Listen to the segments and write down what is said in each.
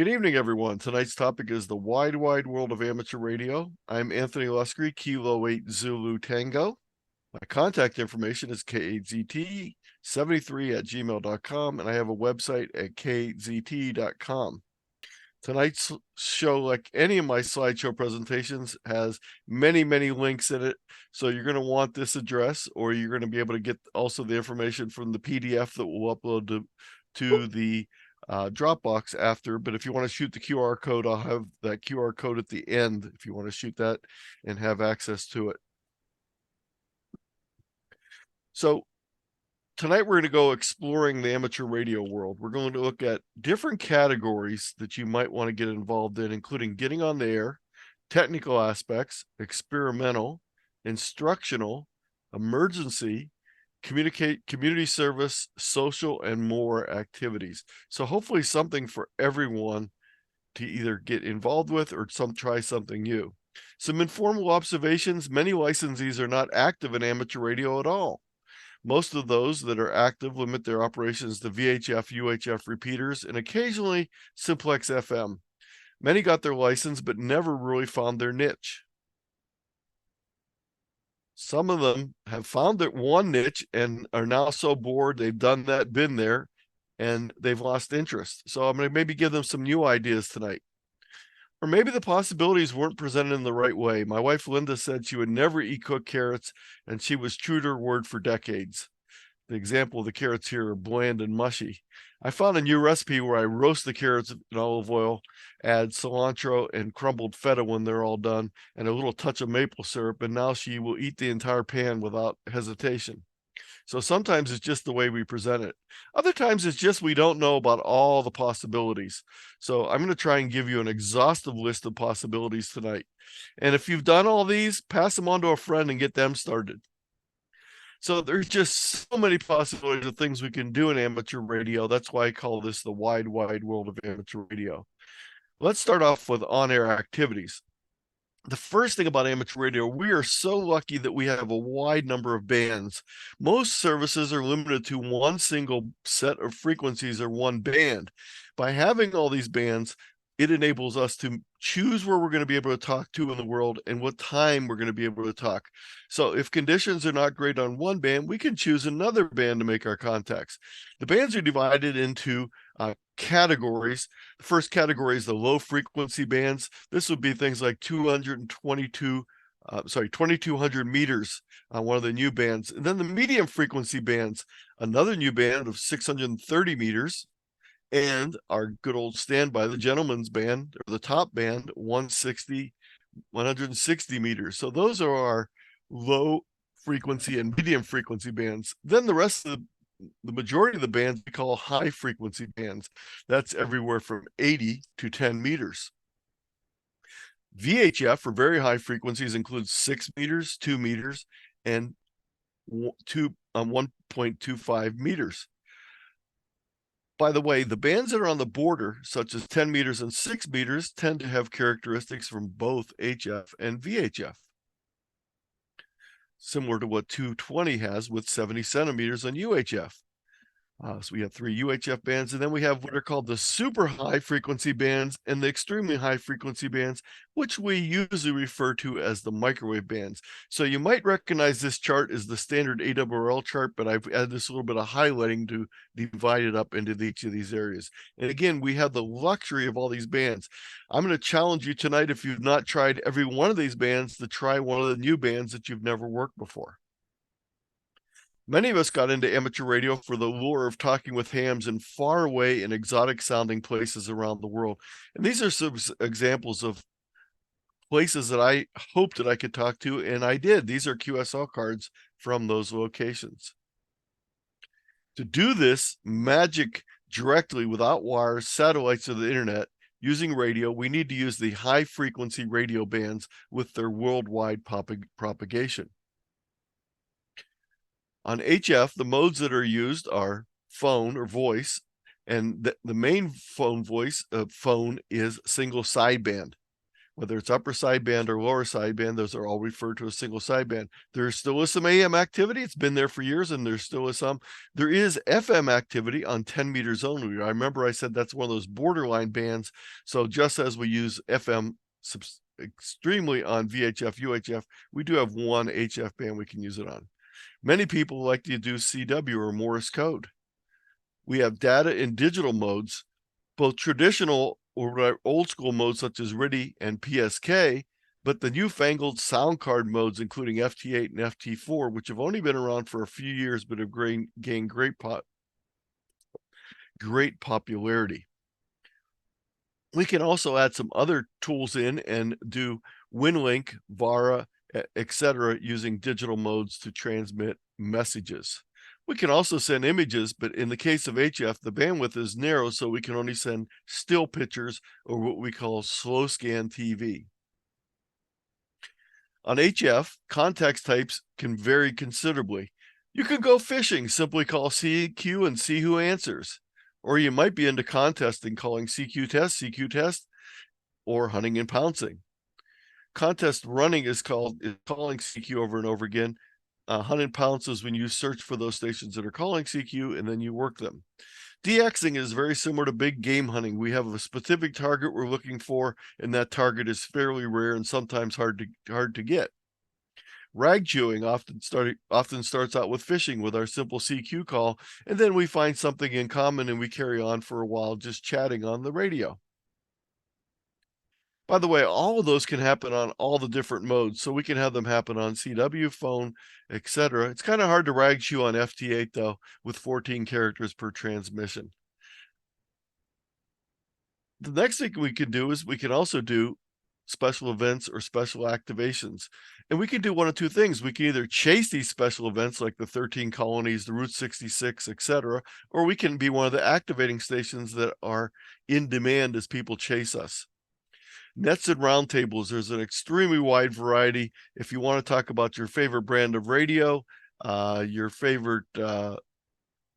Good evening, everyone. Tonight's topic is the wide world of amateur radio. I'm Anthony Luscre, Kilo 8 Zulu Tango. My contact information is kzt73@gmail.com, and I have a website at kzt.com. Tonight's show, like any of my slideshow presentations, has many links in it. So you're going to want this address, or you're going to be able to get also the information from the PDF that we'll upload to the Dropbox after. But if you want to shoot the QR code, I'll have that QR code at the end if you want to shoot that and have access to it. So tonight we're going to go exploring the amateur radio world. We're going to look at different categories that you might want to get involved in, including getting on the air, technical aspects, experimental, instructional, emergency, community service, social, and more activities. So hopefully something for everyone to either get involved with or try something new. Some informal observations: many licensees are not active in amateur radio at all. Most of those that are active limit their operations to VHF, UHF repeaters, and occasionally simplex FM. Many got their license but never really found their niche. Some of them have found their one niche and are now so bored they've done that, been there, and they've lost interest. So I'm going to maybe give them some new ideas tonight. Or maybe the possibilities weren't presented in the right way. My wife Linda said she would never eat cooked carrots, and she was true to her word for decades. The example of the carrots here are bland and mushy. I found a new recipe where I roast the carrots in olive oil, add cilantro and crumbled feta when they're all done, and a little touch of maple syrup, and now she will eat the entire pan without hesitation. So sometimes it's just the way we present it. Other times it's just we don't know about all the possibilities. So I'm going to try and give you an exhaustive list of possibilities tonight. And if you've done all these, pass them on to a friend and get them started. So there's just so many possibilities of things we can do in amateur radio. That's why I call this the wide world of amateur radio. Let's start off with on-air activities. The first thing about amateur radio, we are so lucky that we have a wide number of bands. Most services are limited to one single set of frequencies or one band. By having all these bands, it enables us to choose where we're going to be able to talk to in the world and what time we're going to be able to talk. So if conditions are not great on one band, we can choose another band to make our contacts. The bands are divided into categories. The first category is the low frequency bands. This would be things like 2200 meters on one of the new bands. And then the medium frequency bands, another new band of 630 meters. And our good old standby, the gentleman's band, or the top band, 160 meters. So those are our low frequency and medium frequency bands. Then the rest of the majority of the bands we call high frequency bands. That's everywhere from 80 to 10 meters. VHF for very high frequencies includes 6 meters, 2 meters, and 1.25 meters. By the way, the bands that are on the border, such as 10 meters and 6 meters, tend to have characteristics from both HF and VHF, similar to what 220 has with 70 centimeters on UHF. So we have 3 UHF bands, and then we have what are called the super high frequency bands and the extremely high frequency bands, which we usually refer to as the microwave bands. So you might recognize this chart as the standard ARRL chart, but I've added this little bit of highlighting to divide it up into each of these areas. And again, we have the luxury of all these bands. I'm going to challenge you tonight, if you've not tried every one of these bands, to try one of the new bands that you've never worked before. Many of us got into amateur radio for the lure of talking with hams in far away and exotic sounding places around the world. And these are some examples of places that I hoped that I could talk to, and I did. These are QSL cards from those locations. To do this magic directly without wires, satellites, or the internet, using radio, we need to use the high frequency radio bands with their worldwide propagation. On HF, the modes that are used are phone or voice, and the main phone is single sideband. whether it's upper sideband or lower sideband, those are all referred to as single sideband. There still is some AM activity. It's been there for years, and there still is some. There is FM activity on 10 meters only. I remember I said that's one of those borderline bands. So just as we use FM extremely on VHF, UHF, we do have one HF band we can use it on. Many people like to do CW or Morse code. We have data in digital modes, both traditional or old school modes such as RTTY and PSK, but the newfangled sound card modes, including FT8 and FT4, which have only been around for a few years but have gained great popularity. We can also add some other tools in and do WinLink, VARA, etc., using digital modes to transmit messages. We can also send images, but in the case of HF, the bandwidth is narrow, so we can only send still pictures, or what we call slow scan TV. On HF, context types can vary considerably. You could go fishing, simply call CQ and see who answers. Or you might be into contesting, calling CQ test, or hunting and pouncing. Contest running is calling CQ over and over again. Hunt and pounce is when you search for those stations that are calling CQ and then you work them. DXing is very similar to big game hunting. We have a specific target we're looking for, and that target is fairly rare and sometimes hard to get. Rag chewing often starts out with fishing with our simple CQ call, and then we find something in common and we carry on for a while just chatting on the radio. By the way, all of those can happen on all the different modes, so we can have them happen on CW, phone, etc. It's kind of hard to rag chew on FT8 though, with 14 characters per transmission. The next thing we can do is we can also do special events or special activations. And we can do one of two things. We can either chase these special events like the 13 colonies, the Route 66, etc., or we can be one of the activating stations that are in demand as people chase us. Nets and roundtables, there's an extremely wide variety. If you want to talk about your favorite brand of radio, your favorite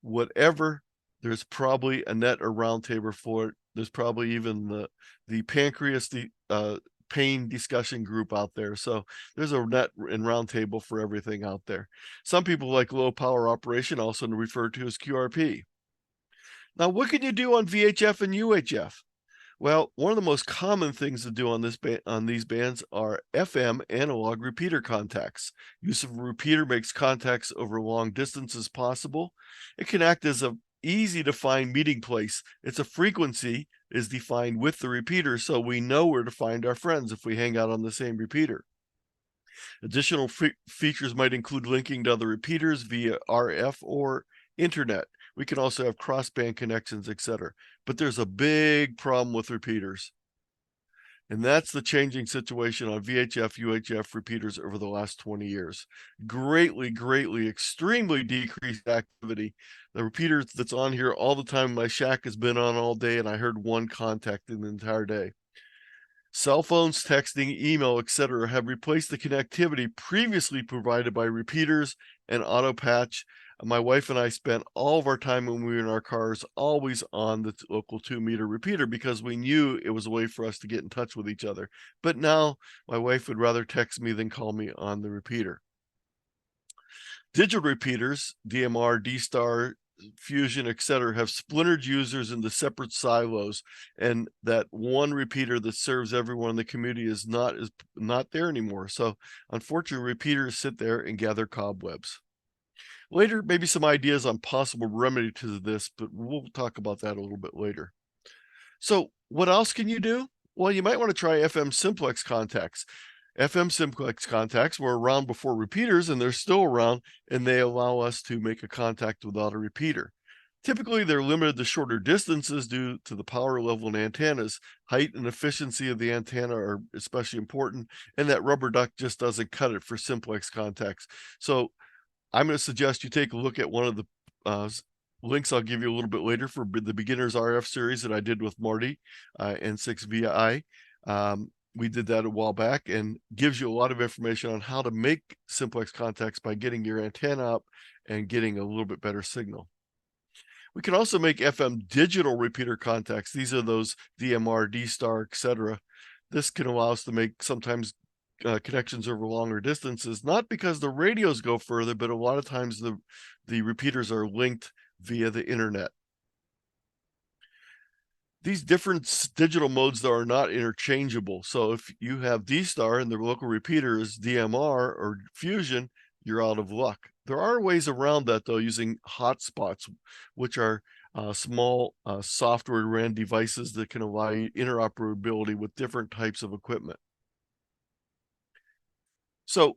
whatever, there's probably a net or roundtable for it. There's probably even the pancreas pain discussion group out there. So there's a net and roundtable for everything out there. Some people like low power operation, also referred to as QRP. Now, what can you do on VHF and UHF? Well, one of the most common things to do on these bands are FM analog repeater contacts. Use of a repeater makes contacts over long distances possible. It can act as an easy to find meeting place. Its a frequency is defined with the repeater, so we know where to find our friends if we hang out on the same repeater. Additional features might include linking to other repeaters via RF or internet. We can also have crossband connections, etc. But there's a big problem with repeaters. And that's the changing situation on VHF, UHF repeaters over the last 20 years. Greatly, extremely decreased activity. The repeater that's on here all the time, my shack has been on all day, and I heard one contact in the entire day. Cell phones, texting, email, etc. have replaced the connectivity previously provided by repeaters and auto patch. My wife and I spent all of our time when we were in our cars always on the local 2-meter repeater because we knew it was a way for us to get in touch with each other. But now my wife would rather text me than call me on the repeater. Digital repeaters, DMR, D-Star, Fusion, etc., have splintered users into separate silos, and that one repeater that serves everyone in the community is not there anymore. So unfortunately, repeaters sit there and gather cobwebs. Later, maybe some ideas on possible remedy to this, but we'll talk about that a little bit later. So what else can you do? Well, you might want to try FM simplex contacts. FM simplex contacts were around before repeaters, and they're still around, and they allow us to make a contact without a repeater. Typically, they're limited to shorter distances due to the power level in antennas. Height and efficiency of the antenna are especially important, and that rubber duck just doesn't cut it for simplex contacts. So I'm going to suggest you take a look at one of the links I'll give you a little bit later for the beginners RF series that I did with Marty, N6VI. We did that a while back, and gives you a lot of information on how to make simplex contacts by getting your antenna up and getting a little bit better signal. We can also make FM digital repeater contacts. These are those DMR, D-Star, etc. This can allow us to make sometimes connections over longer distances, not because the radios go further, but a lot of times the repeaters are linked via the internet. These different digital modes, though, are not interchangeable. So if you have D-Star and the local repeater is DMR or Fusion, you're out of luck. There are ways around that, though, using hotspots, which are small software-ran devices that can allow you interoperability with different types of equipment. So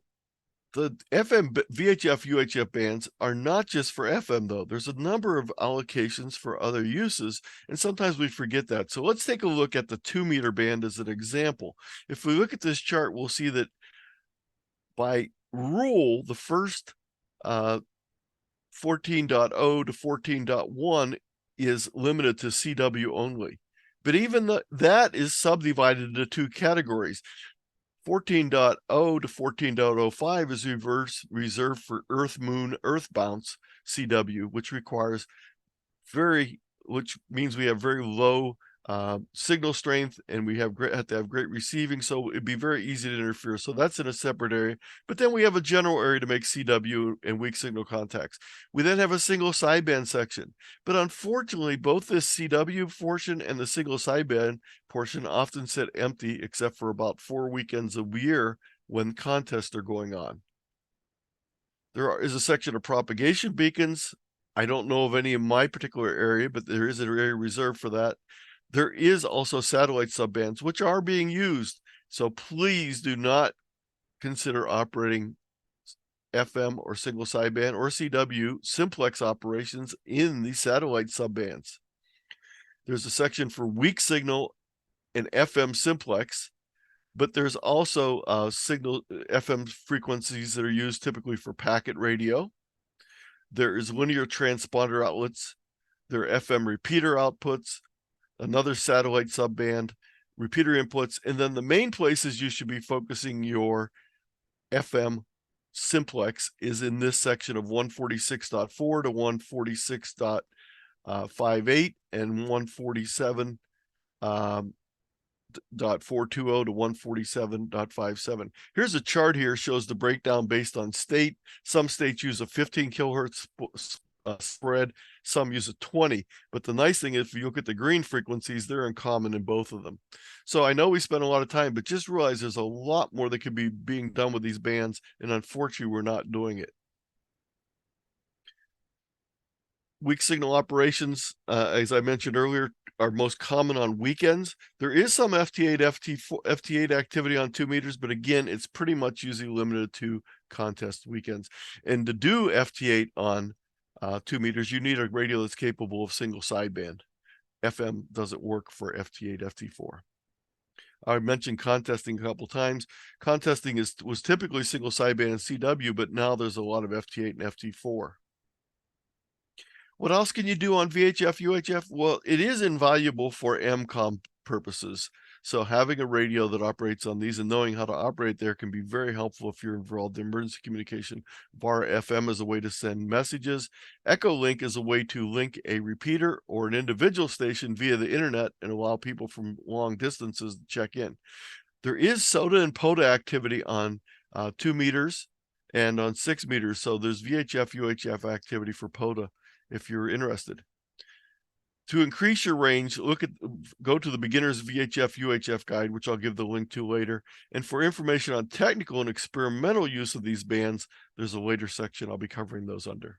the FM VHF UHF bands are not just for FM, though. There's a number of allocations for other uses, and sometimes we forget that. So let's take a look at the 2-meter band as an example. If we look at this chart, we'll see that by rule, the first 14.0 to 14.1 is limited to CW only. But even that is subdivided into two categories. 14.0 to 14.05 is reserved for Earth, Moon, Earth bounce CW, which means we have very low signal strength, and we have to have great receiving, so it'd be very easy to interfere. So that's in a separate area. But then we have a general area to make CW and weak signal contacts. We then have a single sideband section. But unfortunately, both this CW portion and the single sideband portion often sit empty, except for about 4 weekends a year when contests are going on. There is a section of propagation beacons. I don't know of any in my particular area, but there is an area reserved for that. There is also satellite subbands, which are being used. So please do not consider operating FM or single sideband or CW simplex operations in the satellite subbands. There's a section for weak signal and FM simplex, but there's also signal FM frequencies that are used typically for packet radio. There is linear transponder outlets. There are FM repeater outputs, another satellite subband, repeater inputs, and then the main places you should be focusing your FM simplex is in this section of 146.4 to 146.58 and 147 .420 to 147.57. Here's a chart here, shows the breakdown based on state. Some states use a 15 kilohertz spread, some use a 20. But the nice thing is, if you look at the green frequencies, they're in common in both of them. So I know we spent a lot of time, but just realize there's a lot more that could be being done with these bands, and unfortunately, we're not doing it. Weak signal operations, as I mentioned earlier, are most common on weekends. There is some FT8, FT8 activity on 2 meters, but again, it's pretty much usually limited to contest weekends. And to do FT8 on 2 meters, you need a radio that's capable of single sideband. FM doesn't work for FT8, FT4. I mentioned contesting a couple times. Contesting was typically single sideband and CW, but now there's a lot of FT8 and FT4. What else can you do on VHF, UHF? Well, it is invaluable for MCOM purposes. So having a radio that operates on these and knowing how to operate there can be very helpful if you're involved in emergency communication. VAR FM is a way to send messages. Echolink is a way to link a repeater or an individual station via the internet and allow people from long distances to check in. There is SOTA and POTA activity on 2 meters and on 6 meters. So there's VHF, UHF activity for POTA if you're interested. To increase your range, go to the beginner's VHF UHF guide, which I'll give the link to later. And for information on technical and experimental use of these bands, there's a later section I'll be covering those under.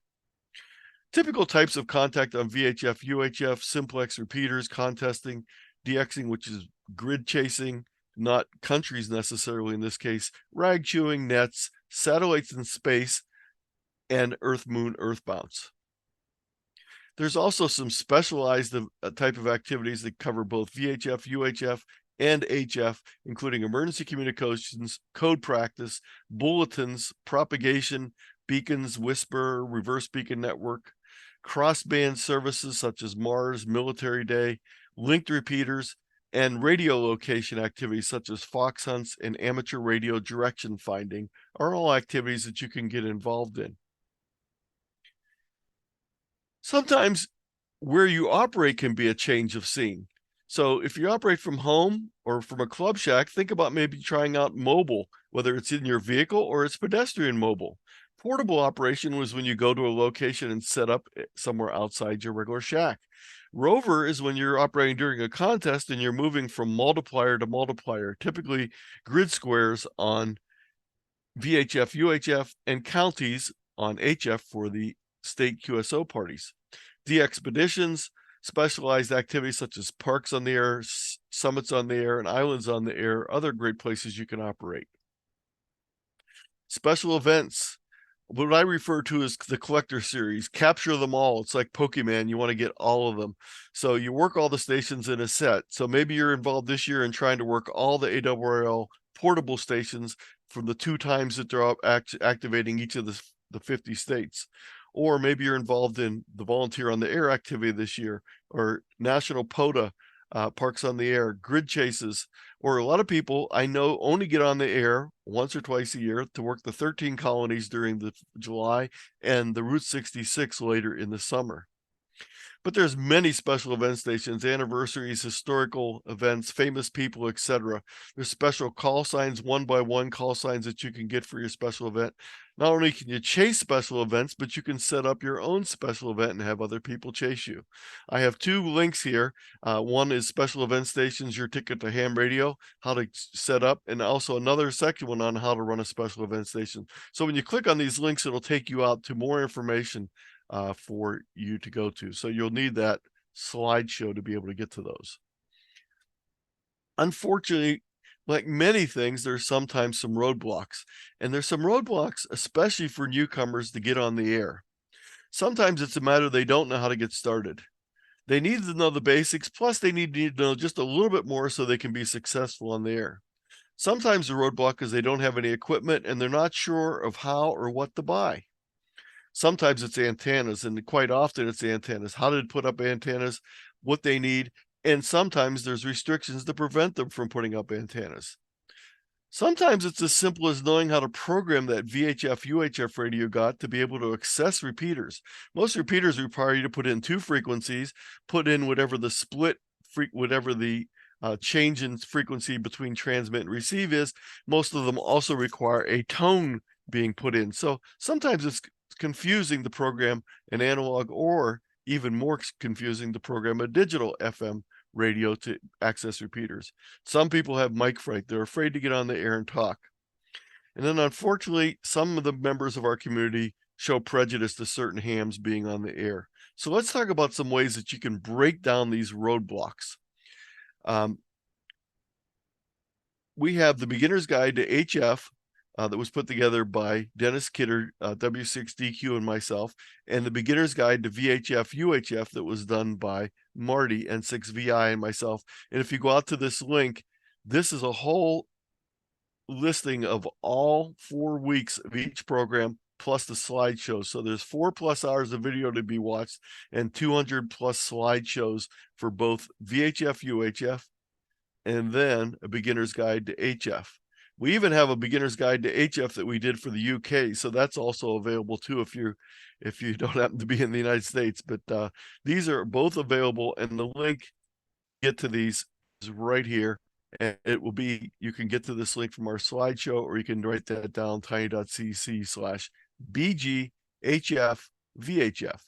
Typical types of contact on VHF, UHF, simplex repeaters, contesting, DXing, which is grid chasing, not countries necessarily in this case, rag chewing, nets, satellites in space, and Earth, Moon, Earth bounce. There's also some specialized type of activities that cover both VHF, UHF, and HF, including emergency communications, code practice, bulletins, propagation, beacons, whisper, reverse beacon network, crossband services such as Mars, Military Day, linked repeaters, and radio location activities such as fox hunts and amateur radio direction finding are all activities that you can get involved in. Sometimes where you operate can be a change of scene. So if you operate from home or from a club shack, think about maybe trying out mobile, whether it's in your vehicle or it's pedestrian mobile. Portable operation was when you go to a location and set up somewhere outside your regular shack. Rover is when you're operating during a contest and you're moving from multiplier to multiplier, typically grid squares on VHF, UHF, and counties on HF for the state QSO parties. De-expeditions, specialized activities such as parks on the air, summits on the air, and islands on the air, other great places you can operate. Special events, what I refer to as the collector series, capture them all. It's like Pokemon, you want to get all of them. So you work all the stations in a set. So maybe you're involved this year in trying to work all the AWRL portable stations from the 2 times that they're activating each of the 50 states. Or maybe you're involved in the volunteer on the air activity this year, or national POTA, parks on the air, grid chases, or a lot of people I know only get on the air once or twice a year to work the 13 colonies during the July and the Route 66 later in the summer. But there's many special event stations, anniversaries, historical events, famous people, etc. There's special call signs, 1-by-1 call signs that you can get for your special event. Not only can you chase special events, but you can set up your own special event and have other people chase you. I have 2 links here. One is special event stations, your ticket to ham radio, how to set up, and also another second one on how to run a special event station. So when you click on these links, it'll take you out to more information for you to go to. So you'll need that slideshow to be able to get to those. Unfortunately, like many things, there's sometimes some roadblocks. And there's some roadblocks, especially for newcomers to get on the air. Sometimes it's a matter they don't know how to get started. They need to know the basics, plus they need to know just a little bit more so they can be successful on the air. Sometimes the roadblock is they don't have any equipment and they're not sure of how or what to buy. Sometimes it's antennas, and quite often it's antennas, how to put up antennas, what they need, and sometimes there's restrictions to prevent them from putting up antennas. Sometimes it's as simple as knowing how to program that VHF, UHF radio you got to be able to access repeaters. Most repeaters require you to put in 2 frequencies, put in whatever the change in frequency between transmit and receive is. Most of them also require a tone being put in. So sometimes it's confusing to program an analog, or even more confusing to program a digital FM radio to access repeaters. Some people have mic fright. They're afraid to get on the air and talk. And then unfortunately, some of the members of our community show prejudice to certain hams being on the air. So let's talk about some ways that you can break down these roadblocks. We have the Beginner's Guide to HF that was put together by Dennis Kidder, W6DQ, and myself, and the Beginner's Guide to VHF, UHF that was done by Marty, N6VI, and myself. And if you go out to this link, this is a whole listing of all 4 weeks of each program, plus the slideshows. So there's 4+ hours of video to be watched and 200+ slideshows for both VHF, UHF, and then a Beginner's Guide to HF. We even have a Beginner's Guide to HF that we did for the UK, so that's also available too if you don't happen to be in the United States. But these are both available, and the link to get to these is right here. And it will be, you can get to this link from our slideshow, or you can write that down, tiny.cc/BGHFVHF,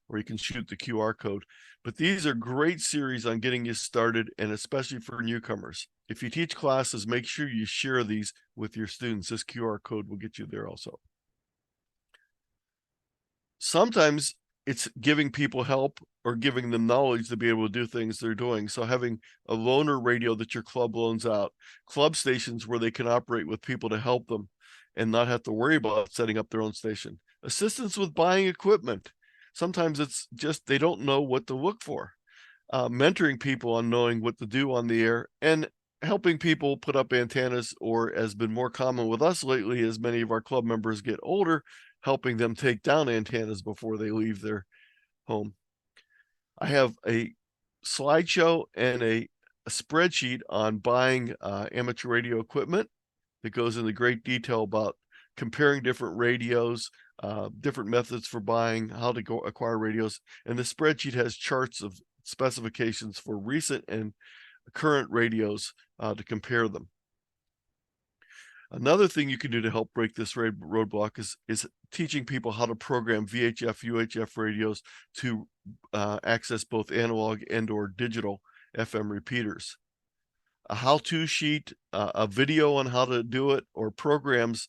or you can shoot the QR code. But these are great series on getting you started, and especially for newcomers. If you teach classes, make sure you share these with your students. This QR code will get you there also. Sometimes it's giving people help or giving them knowledge to be able to do things they're doing. So having a loaner radio that your club loans out, club stations where they can operate with people to help them and not have to worry about setting up their own station. Assistance with buying equipment. Sometimes it's just they don't know what to look for. Mentoring people on knowing what to do on the air, and helping people put up antennas, or has been more common with us lately as many of our club members get older, helping them take down antennas before they leave their home. I have a slideshow and a spreadsheet on buying amateur radio equipment that goes into great detail about comparing different radios, different methods for buying, how to go acquire radios. And the spreadsheet has charts of specifications for recent and current radios to compare them. Another thing you can do to help break this roadblock is teaching people how to program VHF, UHF radios to access both analog and or digital FM repeaters. A how-to sheet, a video on how to do it, or programs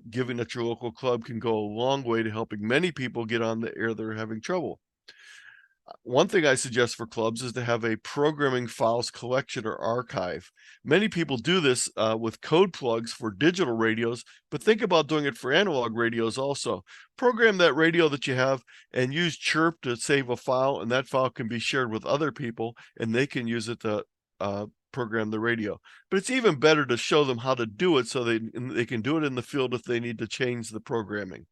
given at your local club can go a long way to helping many people get on the air that are having trouble. One thing I suggest for clubs is to have a programming files collection or archive. Many people do this with code plugs for digital radios, but think about doing it for analog radios also. Program that radio that you have and use Chirp to save a file, and that file can be shared with other people, and they can use it to program the radio. But it's even better to show them how to do it so they can do it in the field if they need to change the programming.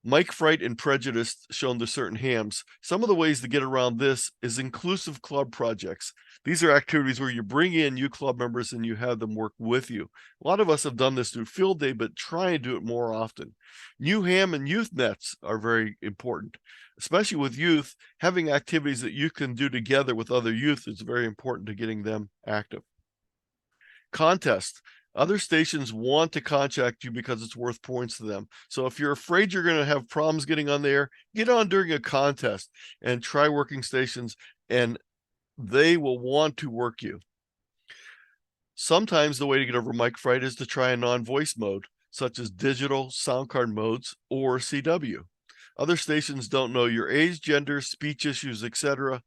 Mike Fright and Prejudice shown to certain hams. Some of the ways to get around this is inclusive club projects. These are activities where you bring in new club members and you have them work with you. A lot of us have done this through field day, but try and do it more often. New ham and youth nets are very important. Especially with youth, having activities that you can do together with other youth is very important to getting them active. Contest. Other stations want to contact you because it's worth points to them. So if you're afraid you're going to have problems getting on the air, get on during a contest and try working stations, and they will want to work you. Sometimes the way to get over mic fright is to try a non-voice mode, such as digital, sound card modes, or CW. Other stations don't know your age, gender, speech issues, etc.,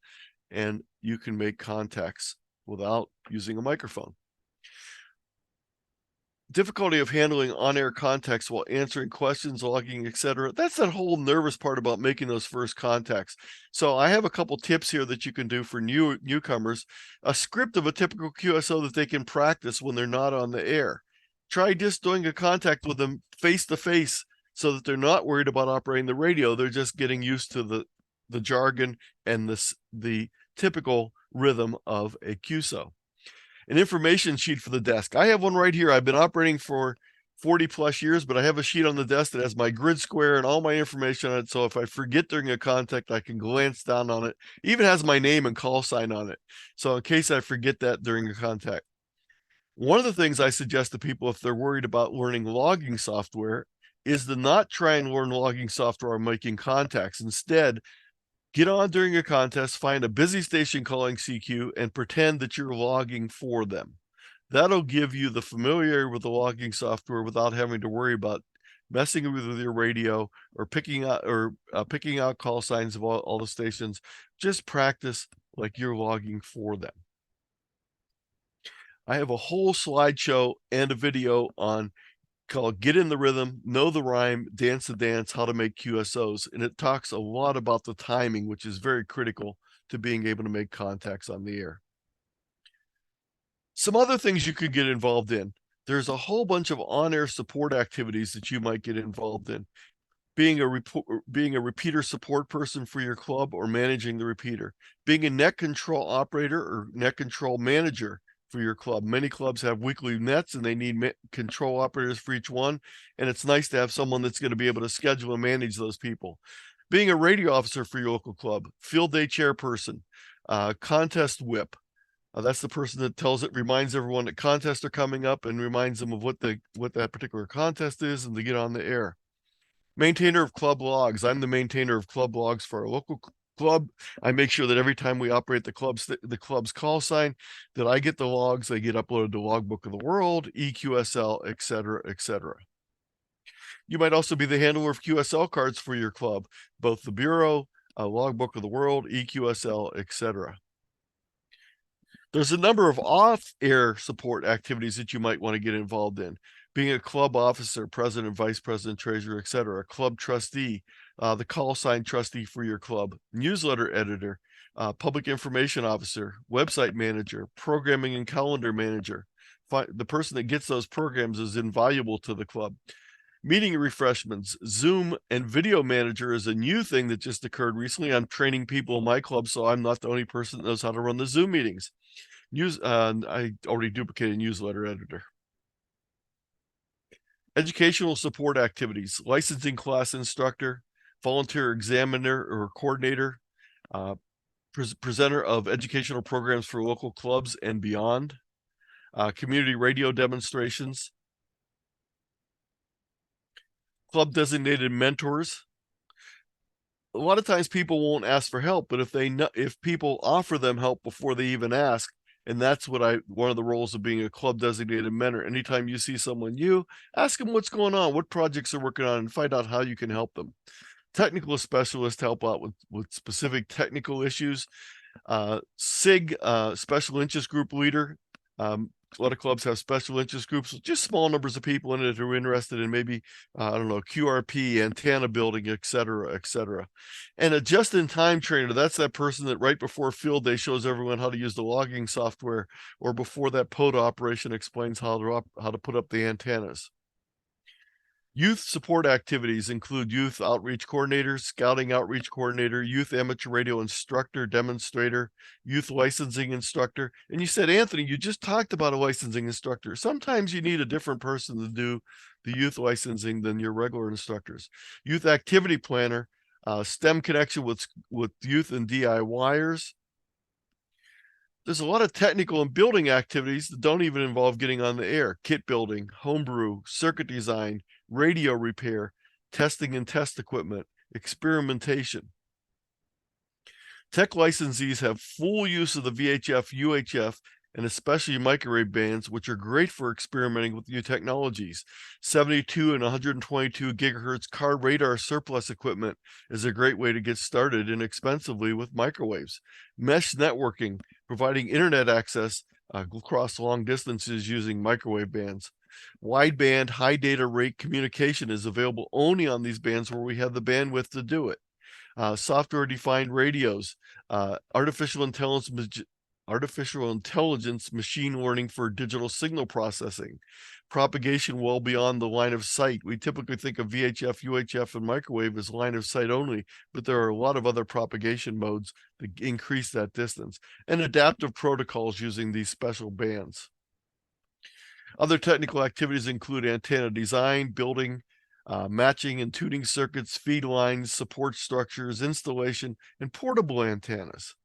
and you can make contacts without using a microphone. Difficulty of handling on-air contacts while answering questions, logging, etc. That's that whole nervous part about making those first contacts. So I have a couple tips here that you can do for newcomers. A script of a typical QSO that they can practice when they're not on the air. Try just doing a contact with them face-to-face so that they're not worried about operating the radio. They're just getting used to the jargon and the typical rhythm of a QSO. An information sheet for the desk. I have one right here. I've been operating for 40 plus years, but I have a sheet on the desk that has my grid square and all my information on it. So if I forget during a contact, I can glance down on it. It even has my name and call sign on it. So in case I forget that during a contact. One of the things I suggest to people if they're worried about learning logging software is to not try and learn logging software or making contacts. Instead, get on during a contest, find a busy station calling CQ, and pretend that you're logging for them. That'll give you the familiarity with the logging software without having to worry about messing with your radio or picking out call signs of all the stations. Just practice like you're logging for them. I have a whole slideshow and a video on called Get in the Rhythm, Know the Rhyme, Dance the Dance, How to Make QSOs. And it talks a lot about the timing, which is very critical to being able to make contacts on the air. Some other things you could get involved in. There's a whole bunch of on-air support activities that you might get involved in. Being a repeater support person for your club or managing the repeater. Being a net control operator or net control manager for your club. Many clubs have weekly nets and they need control operators for each one. And it's nice to have someone that's going to be able to schedule and manage those people. Being a radio officer for your local club, field day chairperson, contest whip. That's the person that reminds everyone that contests are coming up and reminds them of what that particular contest is and to get on the air. Maintainer of club logs. I'm the maintainer of club logs for our local club. I make sure that every time we operate the club's call sign, that I get the logs, they get uploaded to Logbook of the World, EQSL, etc., etc. You might also be the handler of QSL cards for your club, both the Bureau, Logbook of the World, EQSL, etc. There's a number of off-air support activities that you might want to get involved in. Being a club officer, president, vice president, treasurer, etc., club trustee, the call sign trustee for your club, newsletter editor, public information officer, website manager, programming and calendar manager. The person that gets those programs is invaluable to the club. Meeting refreshments, Zoom and video manager is a new thing that just occurred recently. I'm training people in my club, so I'm not the only person that knows how to run the Zoom meetings. I already duplicated newsletter editor. Educational support activities, licensing class instructor, volunteer examiner or coordinator, presenter of educational programs for local clubs and beyond, community radio demonstrations, club designated mentors. A lot of times people won't ask for help, but if people offer them help before they even ask, and that's one of the roles of being a club designated mentor. Anytime you see someone new, ask them what's going on, what projects they're working on, and find out how you can help them. Technical specialists help out with specific technical issues. SIG, special interest group leader. A lot of clubs have special interest groups, just small numbers of people in it who are interested in maybe, I don't know, QRP, antenna building, et cetera, et cetera. And a just-in-time trainer, that's that person that right before field day shows everyone how to use the logging software, or before that POTA operation explains how to put up the antennas. Youth support activities include youth outreach coordinator, scouting outreach coordinator, youth amateur radio instructor, demonstrator, youth licensing instructor. And you said, Anthony, you just talked about a licensing instructor. Sometimes you need a different person to do the youth licensing than your regular instructors. Youth activity planner, STEM connection with youth and DIYers. There's a lot of technical and building activities that don't even involve getting on the air. Kit building, homebrew, circuit design, radio repair, testing and test equipment, experimentation. Tech licensees have full use of the VHF, UHF, and especially microwave bands, which are great for experimenting with new technologies. 72 and 122 gigahertz car radar surplus equipment is a great way to get started inexpensively with microwaves. Mesh networking, providing internet access across long distances using microwave bands. Wideband high data rate communication is available only on these bands where we have the bandwidth to do it. Software-defined radios, artificial intelligence machine learning for digital signal processing, propagation well beyond the line of sight. We typically think of VHF, UHF, and microwave as line of sight only, but there are a lot of other propagation modes that increase that distance, and adaptive protocols using these special bands. Other technical activities include antenna design, building, matching and tuning circuits, feed lines, support structures, installation, and portable antennas.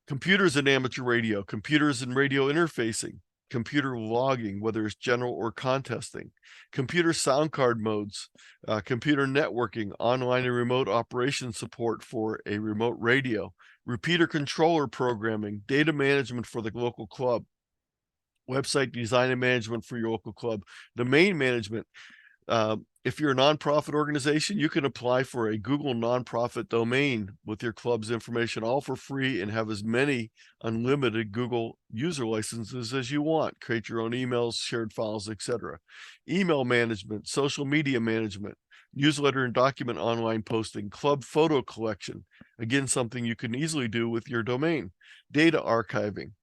Computers and amateur radio, computers and radio interfacing, computer logging, whether it's general or contesting, computer sound card modes, computer networking, online and remote operation support for a remote radio, repeater controller programming, data management for the local club, website design and management for your local club, domain management. If you're a nonprofit organization, you can apply for a Google nonprofit domain with your club's information, all for free, and have as many unlimited Google user licenses as you want. Create your own emails, shared files, etc. Email management, social media management, newsletter and document online posting, club photo collection. Again, something you can easily do with your domain. Data archiving.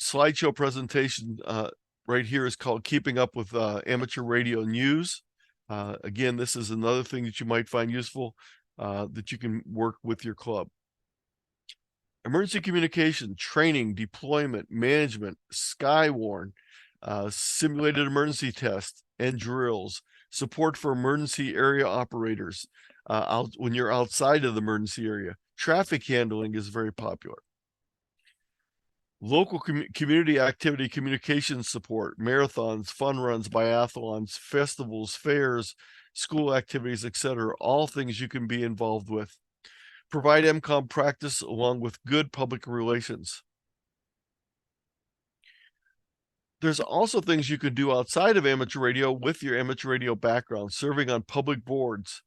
Slideshow presentation right here is called Keeping Up with Amateur Radio News. Again, this is another thing that you might find useful that you can work with your club. Emergency communication, training, deployment, management, Skywarn, simulated emergency tests and drills, support for emergency area operators when you're outside of the emergency area. Traffic handling is very popular. Local community activity communications support, marathons, fun runs, biathlons, festivals, fairs, school activities, etc. All things you can be involved with. Provide MCOM practice along with good public relations. There's also things you can do outside of amateur radio with your amateur radio background, serving on public boards,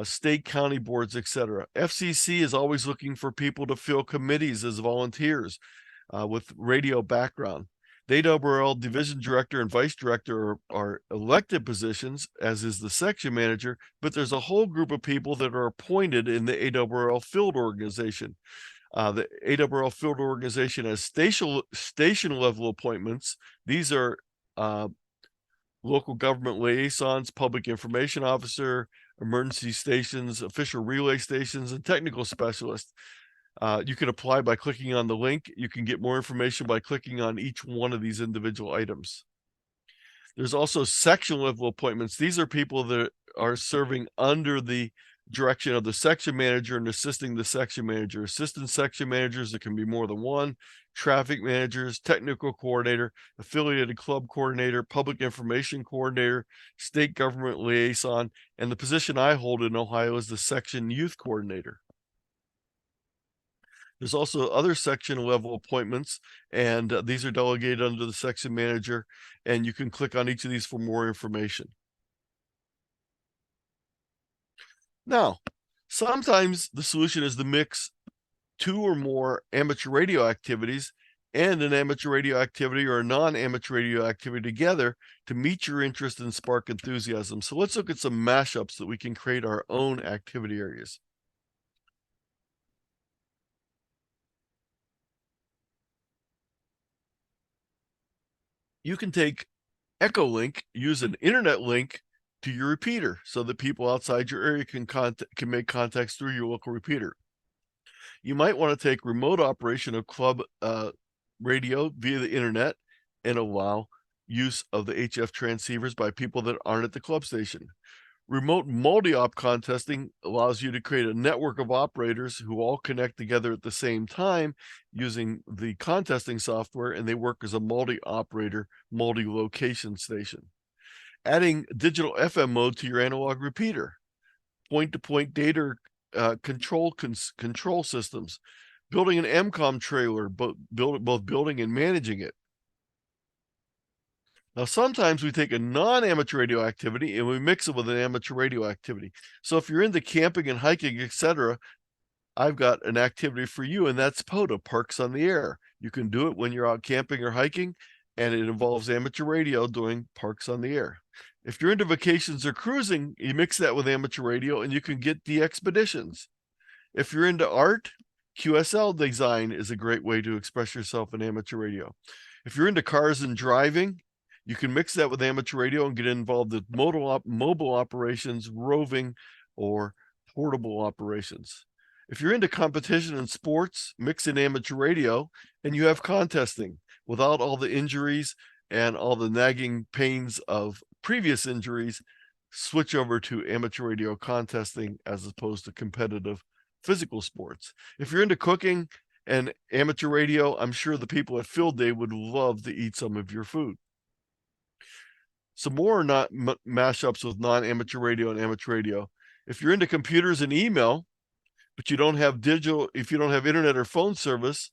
state, county boards, etc. FCC is always looking for people to fill committees as volunteers. With radio background. The ARRL division director and vice director are elected positions, as is the section manager, but there's a whole group of people that are appointed in the ARRL field organization. The ARRL field organization has station level appointments. These are local government liaisons, public information officer, emergency stations, official relay stations, and technical specialists. You can apply by clicking on the link. You can get more information by clicking on each one of these individual items. There's also section level appointments. These are people that are serving under the direction of the section manager and assisting the section manager. Assistant section managers, there can be more than one. Traffic managers, technical coordinator, affiliated club coordinator, public information coordinator, state government liaison, and the position I hold in Ohio is the section youth coordinator. There's also other section level appointments, and these are delegated under the section manager, and you can click on each of these for more information. Now, sometimes the solution is to mix 2 or more amateur radio activities and an amateur radio activity or a non-amateur radio activity together to meet your interest and spark enthusiasm. So let's look at some mashups that we can create our own activity areas. You can take Echolink, use an internet link to your repeater so that people outside your area can make contacts through your local repeater. You might want to take remote operation of club radio via the internet and allow use of the HF transceivers by people that aren't at the club station. Remote multi-op contesting allows you to create a network of operators who all connect together at the same time using the contesting software, and they work as a multi-operator, multi-location station. Adding digital FM mode to your analog repeater. Point-to-point data control systems. Building an MCOM trailer, both building and managing it. Now, sometimes we take a non-amateur radio activity and we mix it with an amateur radio activity. So if you're into camping and hiking, etc., I've got an activity for you, and that's POTA, Parks on the Air. You can do it when you're out camping or hiking, and it involves amateur radio doing Parks on the Air. If you're into vacations or cruising, you mix that with amateur radio, and you can get the expeditions. If you're into art, QSL design is a great way to express yourself in amateur radio. If you're into cars and driving, you can mix that with amateur radio and get involved with mobile operations, roving, or portable operations. If you're into competition and sports, mix in amateur radio, and you have contesting without all the injuries and all the nagging pains of previous injuries. Switch over to amateur radio contesting as opposed to competitive physical sports. If you're into cooking and amateur radio, I'm sure the people at Field Day would love to eat some of your food. Some more mashups with non-amateur radio and amateur radio. If you're into computers and email, but you don't have if you don't have internet or phone service,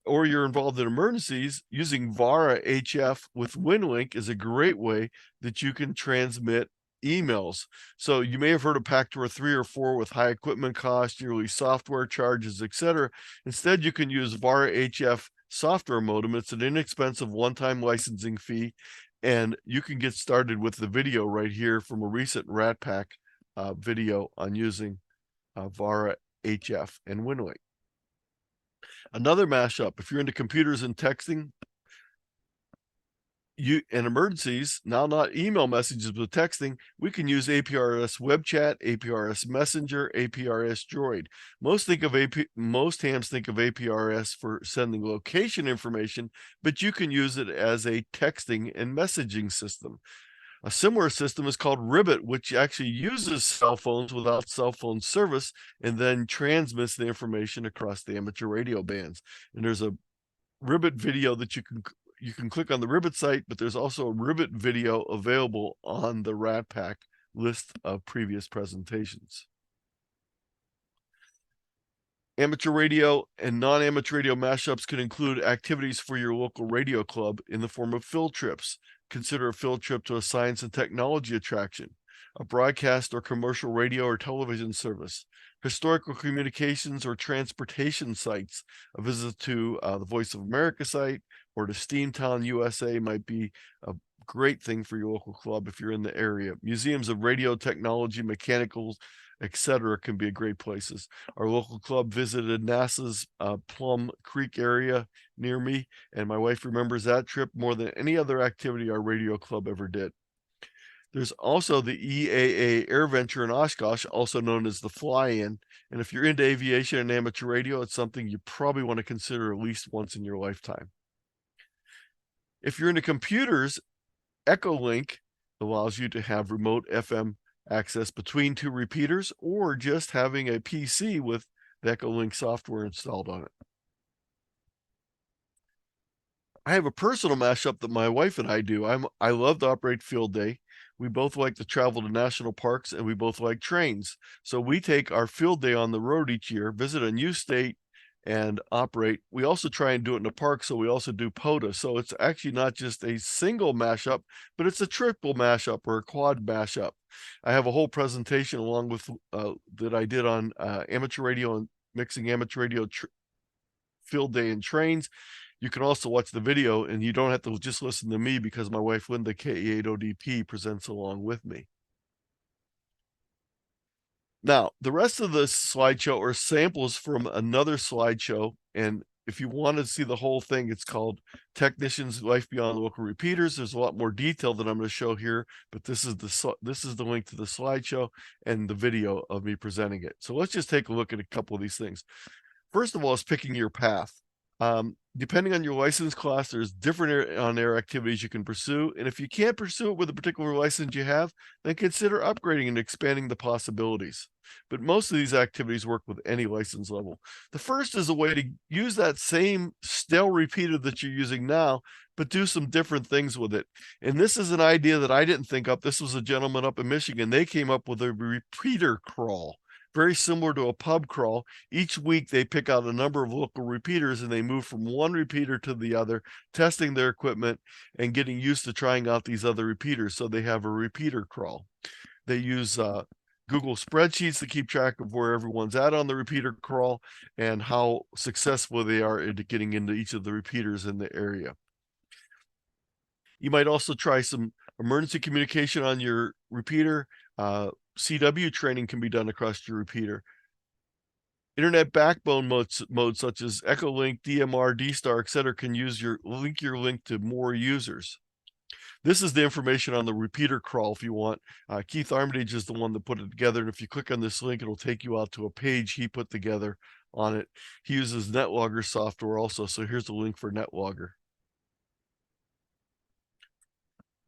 or you're involved in emergencies, using VARA HF with WinLink is a great way that you can transmit emails. So you may have heard of Pactor 3 or 4 with high equipment costs, yearly software charges, etc. Instead, you can use VARA HF software modem. It's an inexpensive one-time licensing fee, and you can get started with the video right here from a recent RATPAC video on using VARA HF and WinLink. Another mashup, if you're into computers and texting, and emergencies, now not email messages but texting, we can use APRS web chat, APRS messenger, APRS droid. Most hams think of APRS for sending location information, but you can use it as a texting and messaging system. A similar system is called Ribbit, which actually uses cell phones without cell phone service and then transmits the information across the amateur radio bands. And there's a Ribbit video that you can click on the Ribbit site, but there's also a Ribbit video available on the RATPAC list of previous presentations. Amateur radio and non-amateur radio mashups can include activities for your local radio club in the form of field trips. Consider a field trip to a science and technology attraction, a broadcast or commercial radio or television service, historical communications or transportation sites. A visit to the Voice of America site or to Steamtown, USA might be a great thing for your local club if you're in the area. Museums of radio technology, mechanicals, etc. can be great places. Our local club visited NASA's Plum Creek area near me, and my wife remembers that trip more than any other activity our radio club ever did. There's also the EAA Air Venture in Oshkosh, also known as the Fly-In, and if you're into aviation and amateur radio, it's something you probably want to consider at least once in your lifetime. If you're into computers, Echolink allows you to have remote FM access between two repeaters, or just having a PC with the Echolink software installed on it. I have a personal mashup that my wife and I do. I love to operate field day. We both like to travel to national parks, and we both like trains. So we take our field day on the road each year, visit a new state, and operate. We also try and do it in the park, so we also do POTA. So it's actually not just a single mashup, but it's a triple mashup or a quad mashup. I have a whole presentation along with that I did on amateur radio and mixing amateur radio field day and trains. You can also watch the video, and you don't have to just listen to me because my wife Linda KE8ODP presents along with me. Now, the rest of the slideshow are samples from another slideshow, and if you want to see the whole thing, it's called Technicians Life Beyond Local Repeaters. There's a lot more detail that I'm going to show here, but this is the link to the slideshow and the video of me presenting it. So let's just take a look at a couple of these things. First of all, is picking your path. Depending on your license class, there's different on-air activities you can pursue. And if you can't pursue it with a particular license you have, then consider upgrading and expanding the possibilities. But most of these activities work with any license level. The first is a way to use that same stale repeater that you're using now, but do some different things with it. And this is an idea that I didn't think up. This was a gentleman up in Michigan. They came up with a repeater crawl, very similar to a pub crawl. Each week they pick out a number of local repeaters and they move from one repeater to the other, testing their equipment and getting used to trying out these other repeaters. So they have a repeater crawl. They use Google spreadsheets to keep track of where everyone's at on the repeater crawl and how successful they are in getting into each of the repeaters in the area. You might also try some emergency communication on your repeater. CW training can be done across your repeater. Internet backbone modes such as Echolink, DMR, DStar, etc. can use your link to more users. This is the information on the repeater crawl if you want. Keith Armitage is the one that put it together, and if you click on this link, it'll take you out to a page he put together on it. He uses NetLogger software also, so here's the link for NetLogger.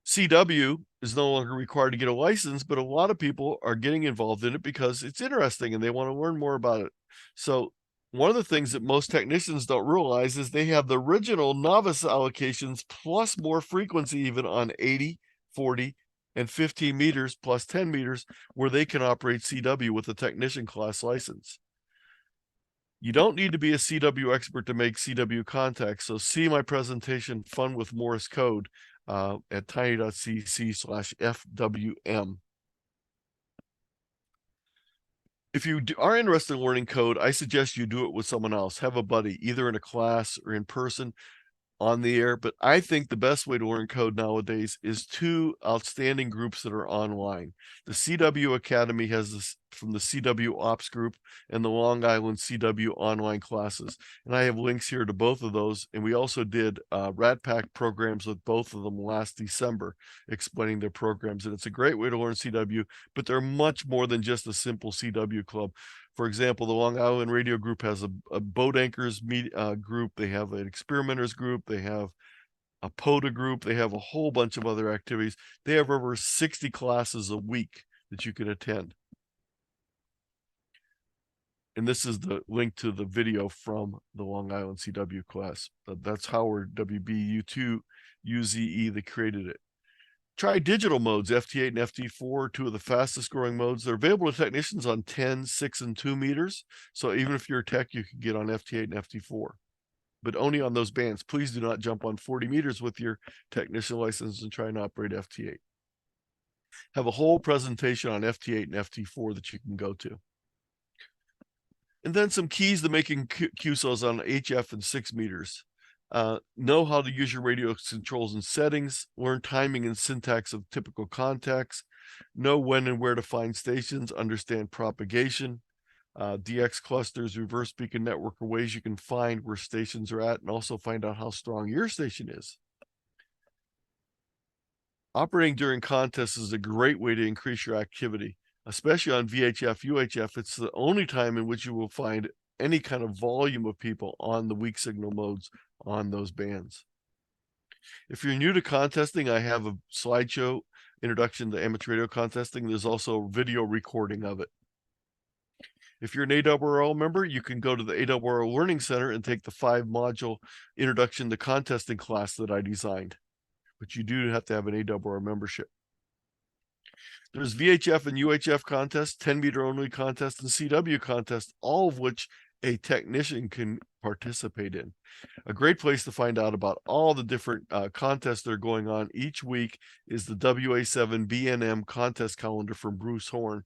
CW is no longer required to get a license, but a lot of people are getting involved in it because it's interesting and they want to learn more about it. So one of the things that most technicians don't realize is they have the original novice allocations plus more frequency even on 80, 40, and 15 meters plus 10 meters where they can operate CW with a technician class license. You don't need to be a CW expert to make CW contacts, so see my presentation, Fun with Morse Code, at tiny.cc/FWM. If you are interested in learning code, I suggest you do it with someone else. Have a buddy, either in a class or in person on the air. But I think the best way to learn code nowadays is two outstanding groups that are online. The CW Academy has this from the CW Ops group and the Long Island CW online classes. And I have links here to both of those. And we also did RATPAC programs with both of them last December, explaining their programs. And it's a great way to learn CW, but they're much more than just a simple CW club. For example, the Long Island Radio Group has a boat anchors group. They have an experimenters group. They have a POTA group. They have a whole bunch of other activities. They have over 60 classes a week that you can attend. And this is the link to the video from the Long Island CW class. That's Howard WBU2UZE that created it. Try digital modes, FT8 and FT4, two of the fastest growing modes. They're available to technicians on 10, 6, and 2 meters. So even if you're a tech, you can get on FT8 and FT4, but only on those bands. Please do not jump on 40 meters with your technician license and try and operate FT8. Have a whole presentation on FT8 and FT4 that you can go to. And then some keys to making QSOs on HF and 6 meters. Know how to use your radio controls and settings, learn timing and syntax of typical contacts, know when and where to find stations, understand propagation, DX clusters, reverse beacon network are ways you can find where stations are at, and also find out how strong your station is. Operating during contests is a great way to increase your activity, especially on VHF, UHF. It's the only time in which you will find any kind of volume of people on the weak signal modes on those bands. If you're new to contesting, I have a slideshow Introduction to Amateur Radio Contesting. There's also a video recording of it. If you're an ARRL member, you can go to the ARRL Learning Center and take the 5-module Introduction to Contesting class that I designed. But you do have to have an ARRL membership. There's VHF and UHF contests, 10-meter only contests, and CW contests, all of which a technician can participate in. A great place to find out about all the different contests that are going on each week is the WA7 BNM contest calendar from Bruce Horn.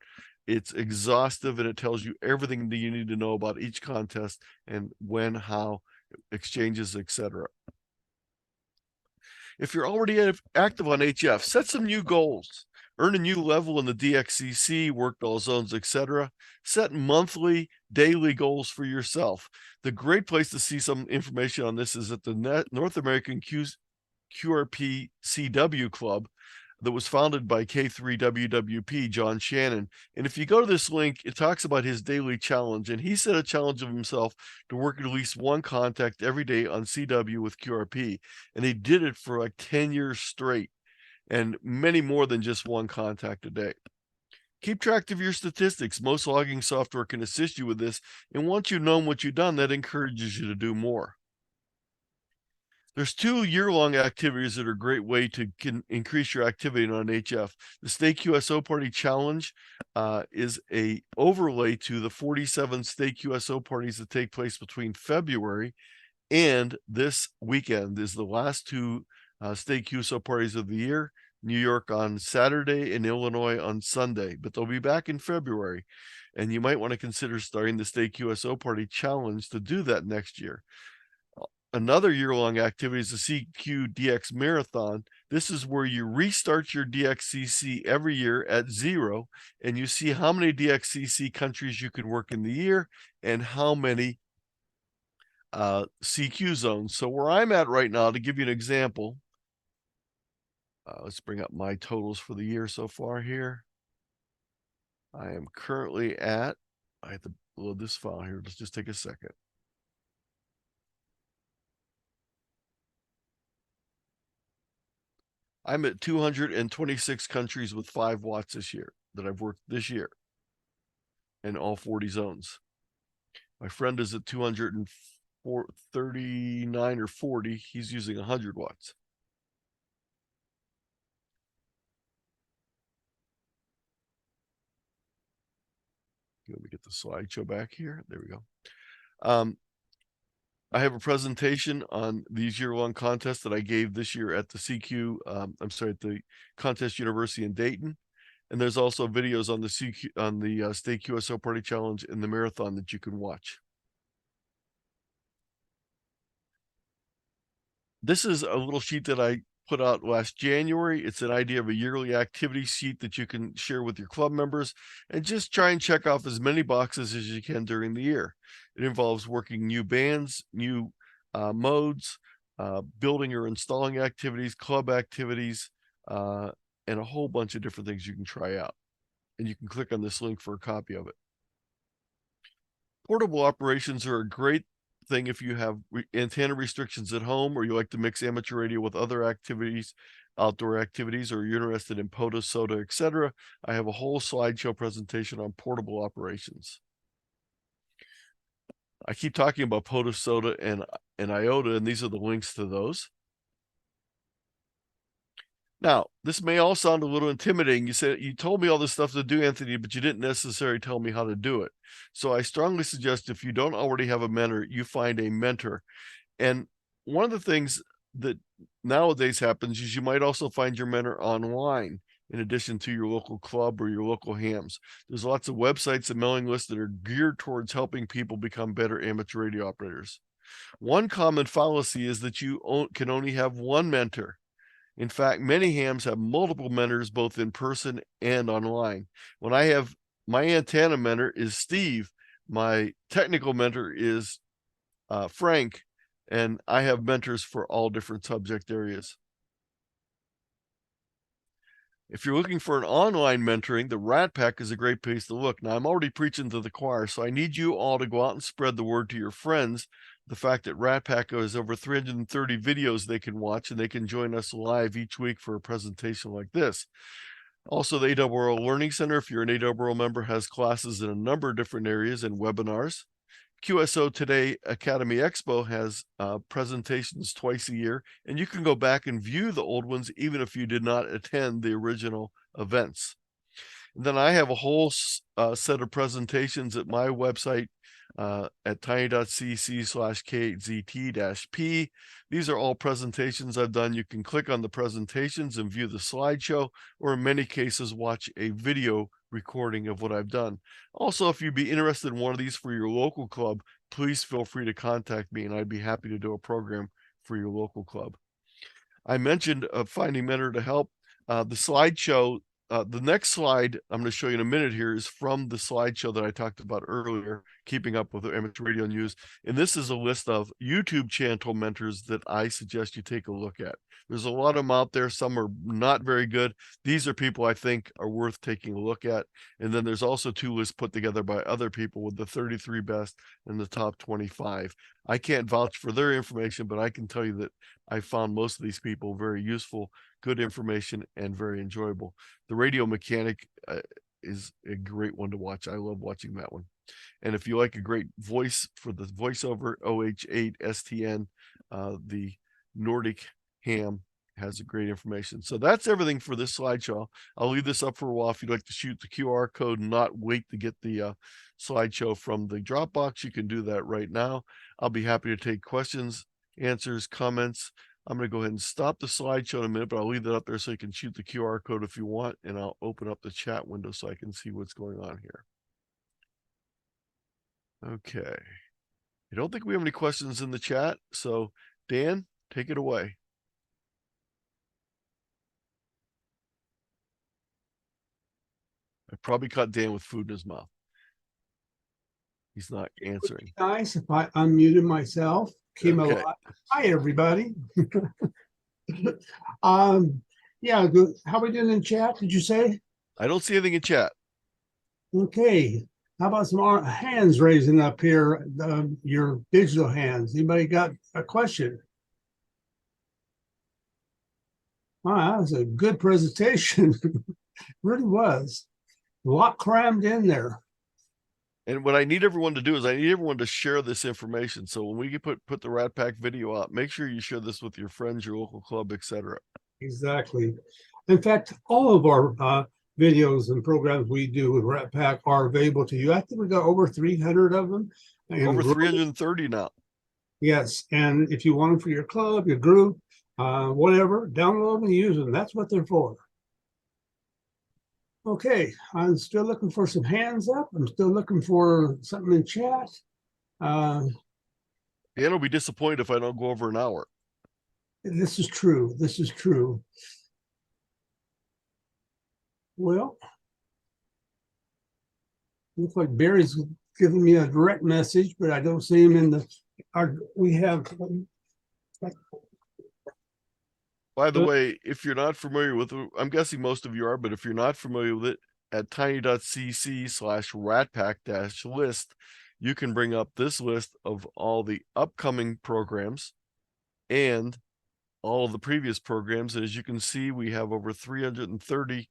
It's exhaustive and it tells you everything that you need to know about each contest and when, how, exchanges, etc. If you're already active on HF, set some new goals. Earn a new level in the DXCC, worked all zones, etc. Set monthly, daily goals for yourself. The great place to see some information on this is at the North American QRP CW Club that was founded by K3WWP, John Shannon. And if you go to this link, it talks about his daily challenge. And he set a challenge of himself to work at least one contact every day on CW with QRP. And he did it for like 10 years straight, and many more than just one contact a day. Keep track of your statistics. Most logging software can assist you with this. And once you've known what you've done, that encourages you to do more. There's 2 year-long activities that are a great way to increase your activity on HF. The State QSO Party Challenge is a overlay to the 47 State QSO parties that take place between February and this weekend. Is the last 2 State QSO parties of the year. New York on Saturday and Illinois on Sunday, but they'll be back in February. And you might want to consider starting the State QSO Party Challenge to do that next year. Another year-long activity is the CQ DX Marathon. This is where you restart your DXCC every year at 0, and you see how many DXCC countries you can work in the year and how many CQ zones. So where I'm at right now, to give you an example, let's bring up my totals for the year so far here. I am currently at, I have to load this file here. Let's just take a second. I'm at 226 countries with 5 watts this year that I've worked this year in all 40 zones. My friend is at 239 or 40. He's using 100 watts. Let me get the slideshow back here. There we go. I have a presentation on these year-long contests that I gave this year at the CQ, at the Contest University in Dayton. And there's also videos on the CQ, on the State QSO Party Challenge and the marathon that you can watch. This is a little sheet that I put out last January. It's an idea of a yearly activity sheet that you can share with your club members and just try and check off as many boxes as you can during the year. It involves working new bands, new modes, building or installing activities, club activities, and a whole bunch of different things you can try out. And you can click on this link for a copy of it. Portable operations are a great thing if you have antenna restrictions at home, or you like to mix amateur radio with other activities, outdoor activities, or you're interested in POTUS, SOTA, etc. I have a whole slideshow presentation on portable operations. I keep talking about POTUS, SOTA, and IOTA, and these are the links to those. Now, this may all sound a little intimidating. You said, you told me all this stuff to do, Anthony, but you didn't necessarily tell me how to do it. So I strongly suggest, if you don't already have a mentor, you find a mentor. And one of the things that nowadays happens is you might also find your mentor online, in addition to your local club or your local hams. There's lots of websites and mailing lists that are geared towards helping people become better amateur radio operators. One common fallacy is that you can only have one mentor. In fact, many hams have multiple mentors, both in person and online. When I have my antenna mentor is Steve, my technical mentor is Frank, and I have mentors for all different subject areas. If you're looking for an online mentoring, the RATPAC is a great place to look. Now, I'm already preaching to the choir, so I need you all to go out and spread the word to your friends the fact that RATPAC has over 330 videos they can watch, and they can join us live each week for a presentation like this. Also, the ARRL Learning Center, if you're an ARRL member, has classes in a number of different areas and webinars. QSO Today Academy Expo has presentations twice a year, and you can go back and view the old ones even if you did not attend the original events. And then I have a whole set of presentations at my website at tiny.cc/KZT-P. These are all presentations I've done. You can click on the presentations and view the slideshow, or in many cases, watch a video recording of what I've done. Also, if you'd be interested in one of these for your local club, please feel free to contact me, and I'd be happy to do a program for your local club. I mentioned finding mentor to help. The slideshow, the next slide I'm going to show you in a minute here is from the slideshow that I talked about earlier, Keeping Up with the Amateur Radio News. And this is a list of YouTube channel mentors that I suggest you take a look at. There's a lot of them out there. Some are not very good. These are people I think are worth taking a look at. And then there's also 2 lists put together by other people with the 33 best and the top 25. I can't vouch for their information, but I can tell you that I found most of these people very useful, good information, and very enjoyable. The Radio Mechanic is a great one to watch. I love watching that one. And if you like a great voice for the voiceover, OH8STN, the Nordic Ham has a great information. So that's everything for this slideshow. I'll leave this up for a while. If you'd like to shoot the QR code and not wait to get the slideshow from the Dropbox, you can do that right now. I'll be happy to take questions, answers, comments. I'm going to go ahead and stop the slideshow in a minute, but I'll leave that up there so you can shoot the QR code if you want, and I'll open up the chat window so I can see what's going on here. Okay. I don't think we have any questions in the chat, so Dan, take it away. I probably caught Dan with food in his mouth. He's not answering. Nice if I unmuted myself. Came alive. Hi, everybody. Yeah, good. How are we doing in chat? Did you say? I don't see anything in chat. Okay. How about some hands raising up here? Your digital hands. Anybody got a question? Wow, that was a good presentation. Really was. A lot crammed in there. And what I need everyone to do is I need everyone to share this information. So when we put the RATPAC video out, make sure you share this with your friends, your local club, etc. Exactly. In fact, all of our videos and programs we do with RATPAC are available to you. I think we got over 300 of them. Over 330 now. Yes. And if you want them for your club, your group, whatever, download them and use them. That's what they're for. Okay, I'm still looking for some hands up. I'm still looking for something in chat. Dan will be disappointed if I don't go over an hour. This is true. This is true. Well, looks like Barry's giving me a direct message, but I don't see him in the. We have. By the way, if you're not familiar with it, I'm guessing most of you are, but if you're not familiar with it, at tiny.cc/ratpack-list, you can bring up this list of all the upcoming programs and all of the previous programs. And as you can see, we have over 330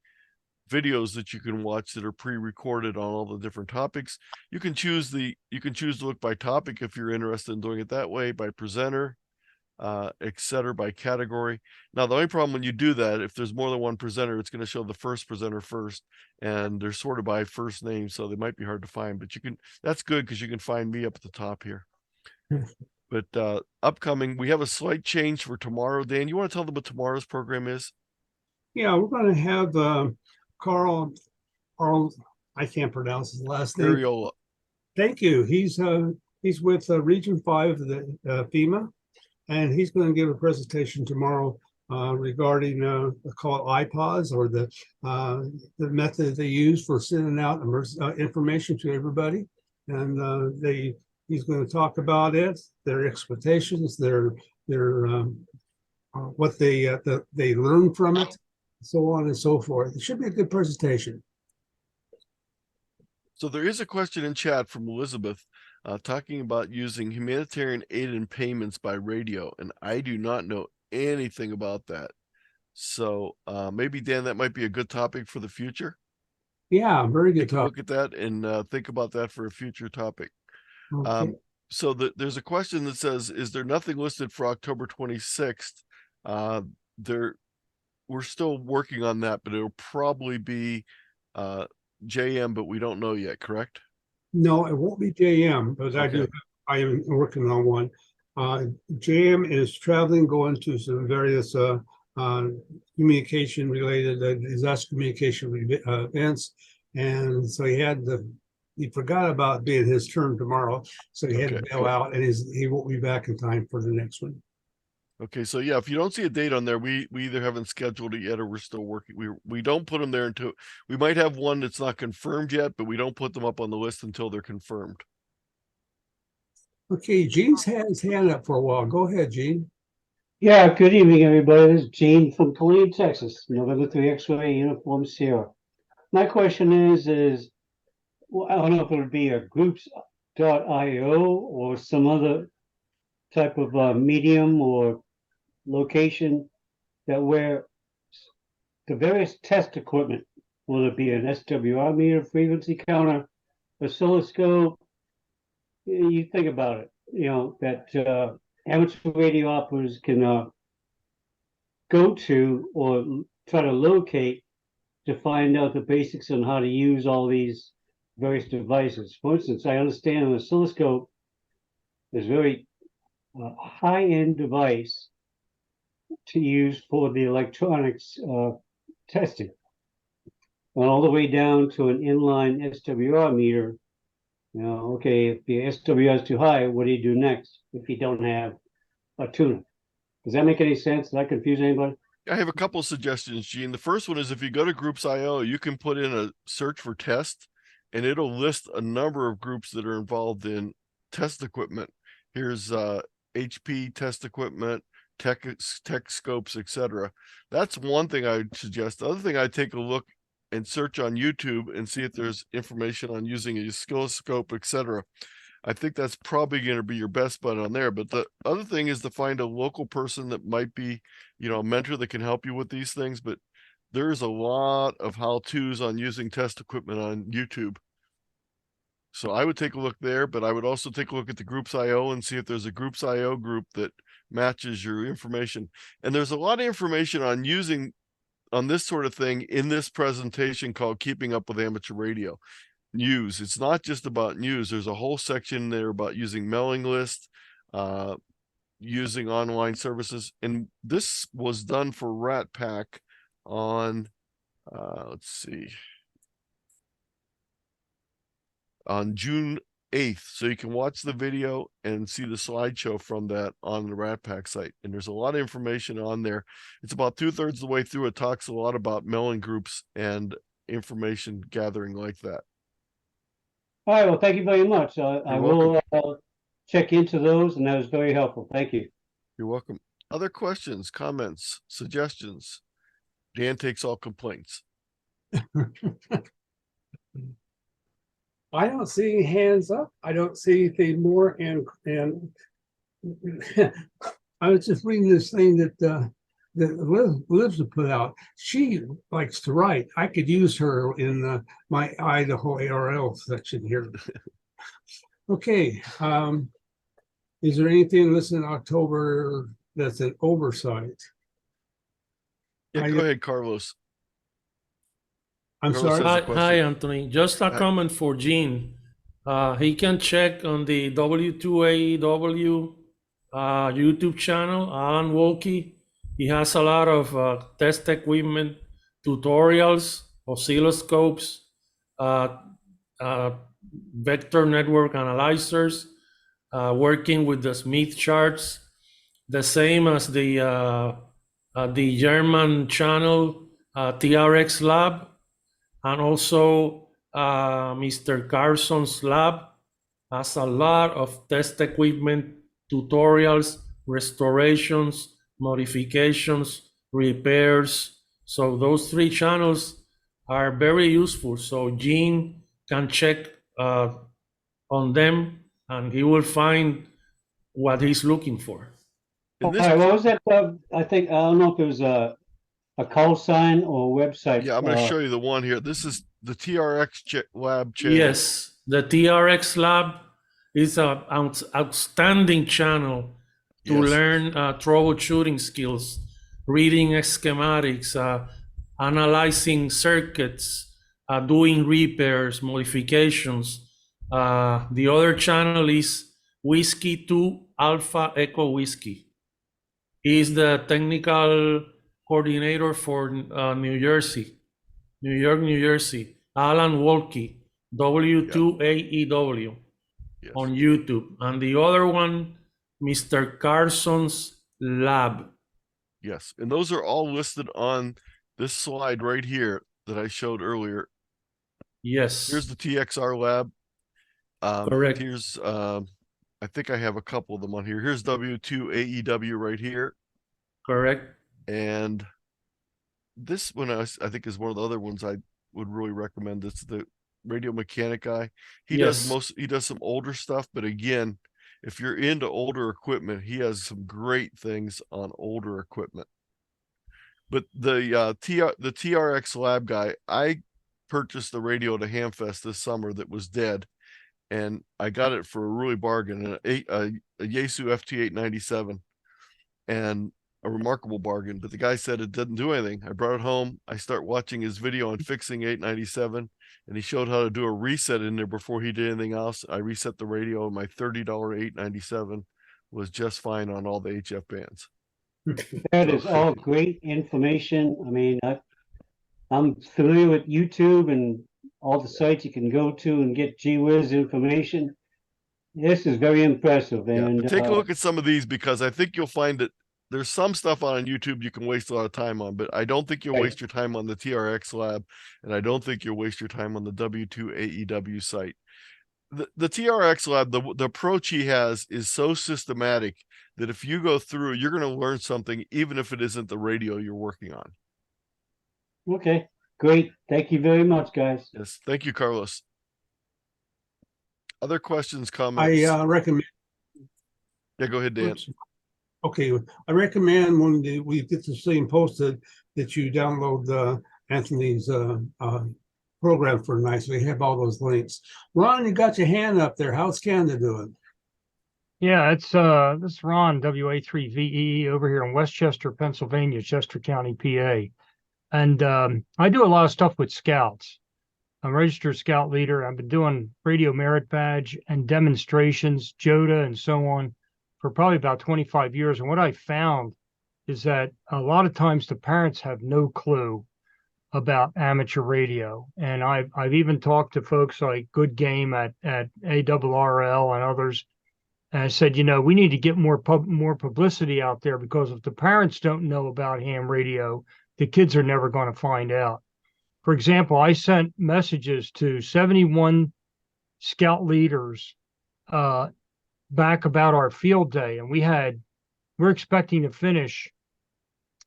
videos that you can watch that are pre-recorded on all the different topics. You can choose to look by topic if you're interested in doing it that way, by presenter, etc., by category. Now, the only problem when you do that, if there's more than one presenter, it's going to show the first presenter first, and they're sorted by first name, so they might be hard to find, but you can, that's good because you can find me up at the top here. But upcoming, we have a slight change for tomorrow. Dan, you want to tell them what tomorrow's program is? Yeah, we're going to have Carl, I can't pronounce his last name. Ariola. Thank you. He's with Region 5 of the FEMA. And he's going to give a presentation tomorrow regarding call it iPods, or the method they use for sending out information to everybody. And he's going to talk about it, their expectations, their what they learn from it, so on and so forth. It should be a good presentation. So there is a question in chat from Elizabeth. talking about using humanitarian aid and payments by radio, and I do not know anything about that. So maybe, Dan, that might be a good topic for the future. Yeah, very good Take a talk. look at that and think about that for a future topic. Okay. So there's a question that says, is there nothing listed for October 26th? We're still working on that, but it'll probably be JM, but we don't know yet, correct? No, it won't be JM, but Okay. I am working on one. JM is traveling, going to some various communication related, disaster communication events. And so he forgot about being his turn tomorrow. So he had to Okay. bail out, and he won't be back in time for the next one. Okay, so yeah, if you don't see a date on there, we either haven't scheduled it yet or we're still working. We don't put them there until we might have one that's not confirmed yet, but we don't put them up on the list until they're confirmed. Okay, Gene's had his hand up for a while. Go ahead, Gene. Yeah, good evening, everybody. This is Gene from Killeen, Texas, November 3 X-ray Uniform Sierra. My question is, well, I don't know if it would be a groups.io or some other type of medium or location that where the various test equipment, whether it be an SWR meter, frequency counter, oscilloscope, you think about it, that amateur radio operators can go to or try to locate to find out the basics on how to use all these various devices. For instance, I understand an oscilloscope is a very high-end device to use for the electronics testing. And all the way down to an inline SWR meter. Okay, if the SWR is too high, what do you do next if you don't have a tuner? Does that make any sense? Did I confuse anybody? I have a couple of suggestions, Gene. The first one is if you go to Groups.io, you can put in a search for test, and it'll list a number of groups that are involved in test equipment. Here's HP test equipment, tech scopes, etc. That's one thing I would suggest. The other thing, I'd take a look and search on YouTube and see if there's information on using a oscilloscope, etc. I think that's probably going to be your best bet on there. But the other thing is to find a local person that might be, a mentor that can help you with these things. But there's a lot of how-tos on using test equipment on YouTube. So I would take a look there, but I would also take a look at the Groups.io and see if there's a Groups.io group that matches your information. And there's a lot of information on this sort of thing in this presentation called Keeping Up with Amateur Radio. News. It's not just about news. There's a whole section there about using mailing lists, using online services. And this was done for RATPAC on, let's see, on June 8th. So you can watch the video and see the slideshow from that on the RATPAC site. And there's a lot of information on there. It's about 2/3 of the way through. It talks a lot about mailing groups and information gathering like that. All right, well, thank you very much. I welcome. will check into those, and that was very helpful. Thank you. You're welcome. Other questions, comments, suggestions? Dan takes all complaints. I don't see any hands up. I don't see anything more. And I was just reading this thing that Liv's put out. She likes to write. I could use her in my Idaho ARL section here. Okay. Is there anything listed in October that's an oversight? Yeah, go ahead, Carlos. I'm Carlos sorry. Hi, Anthony. Just a comment for Gene. He can check on the W2AEW YouTube channel, Alan Wolke. He has a lot of test equipment, tutorials, oscilloscopes, vector network analyzers, working with the Smith charts, the same as the German channel TRX Lab, and also Mr. Carson's lab has a lot of test equipment, tutorials, restorations, modifications, repairs. So those 3 channels are very useful. So Gene can check on them and he will find what he's looking for. In All this, right, what was that? I think, I don't know if it was a call sign or a website. yeah, I'm going to show you the one here. This is the TRX Lab channel. Yes, the TRX Lab is an outstanding channel to Yes. learn troubleshooting skills, reading schematics, analyzing circuits, doing repairs, modifications. The other channel is Whiskey 2 Alpha Echo Whiskey. He is the technical coordinator for New York, New Jersey. Alan Wolke, W2AEW Yes. on YouTube. And the other one, Mr. Carson's Lab. Yes. And those are all listed on this slide right here that I showed earlier. Yes. Here's the TXR Lab. Correct. Here's, I think I have a couple of them on here. Here's W2AEW right here. Correct. And this one, I think, is one of the other ones I would really recommend. It's the radio mechanic guy. He Yes. does some older stuff, but again, if you're into older equipment, he has some great things on older equipment. But the TRX Lab guy, I purchased the radio to Hamfest this summer that was dead, and I got it for a really bargain, a Yaesu FT897, and a remarkable bargain. But the guy said it didn't do anything. I brought it home. I start watching his video on fixing 897, and he showed how to do a reset in there before he did anything else. I reset the radio, and my $30 897 was just fine on all the HF bands. That is all great information. I mean, I'm familiar with YouTube and all the sites you can go to and get gee whiz information. This is very impressive. Yeah, And but take a look at some of these, because I think you'll find that there's some stuff on YouTube you can waste a lot of time on, but I don't think you'll Right. waste your time on the TRX Lab, and I don't think you'll waste your time on the W2AEW site. The TRX Lab, the approach he has is so systematic that if you go through, you're going to learn something, even if it isn't the radio you're working on. Okay, great. Thank you very much, guys. Yes, thank you, Carlos. Other questions, comments? I recommend. Yeah, go ahead, Dan. Oops. Okay, I recommend when we get this thing posted that you download Anthony's program for nice. We have all those links. Ron, you got your hand up there. How's Canada doing? Yeah, it's this is Ron, WA3VE over here in Westchester, Pennsylvania, Chester County, PA. And I do a lot of stuff with scouts. I'm a registered scout leader. I've been doing radio merit badge and demonstrations, JOTA and so on for probably about 25 years. And what I found is that a lot of times the parents have no clue about amateur radio. And I've even talked to folks like Good Game at ARRL and others. And I said, you know, we need to get more publicity out there, because if the parents don't know about ham radio, the kids are never going to find out. For example, I sent messages to 71 scout leaders back about our field day, and we're expecting to finish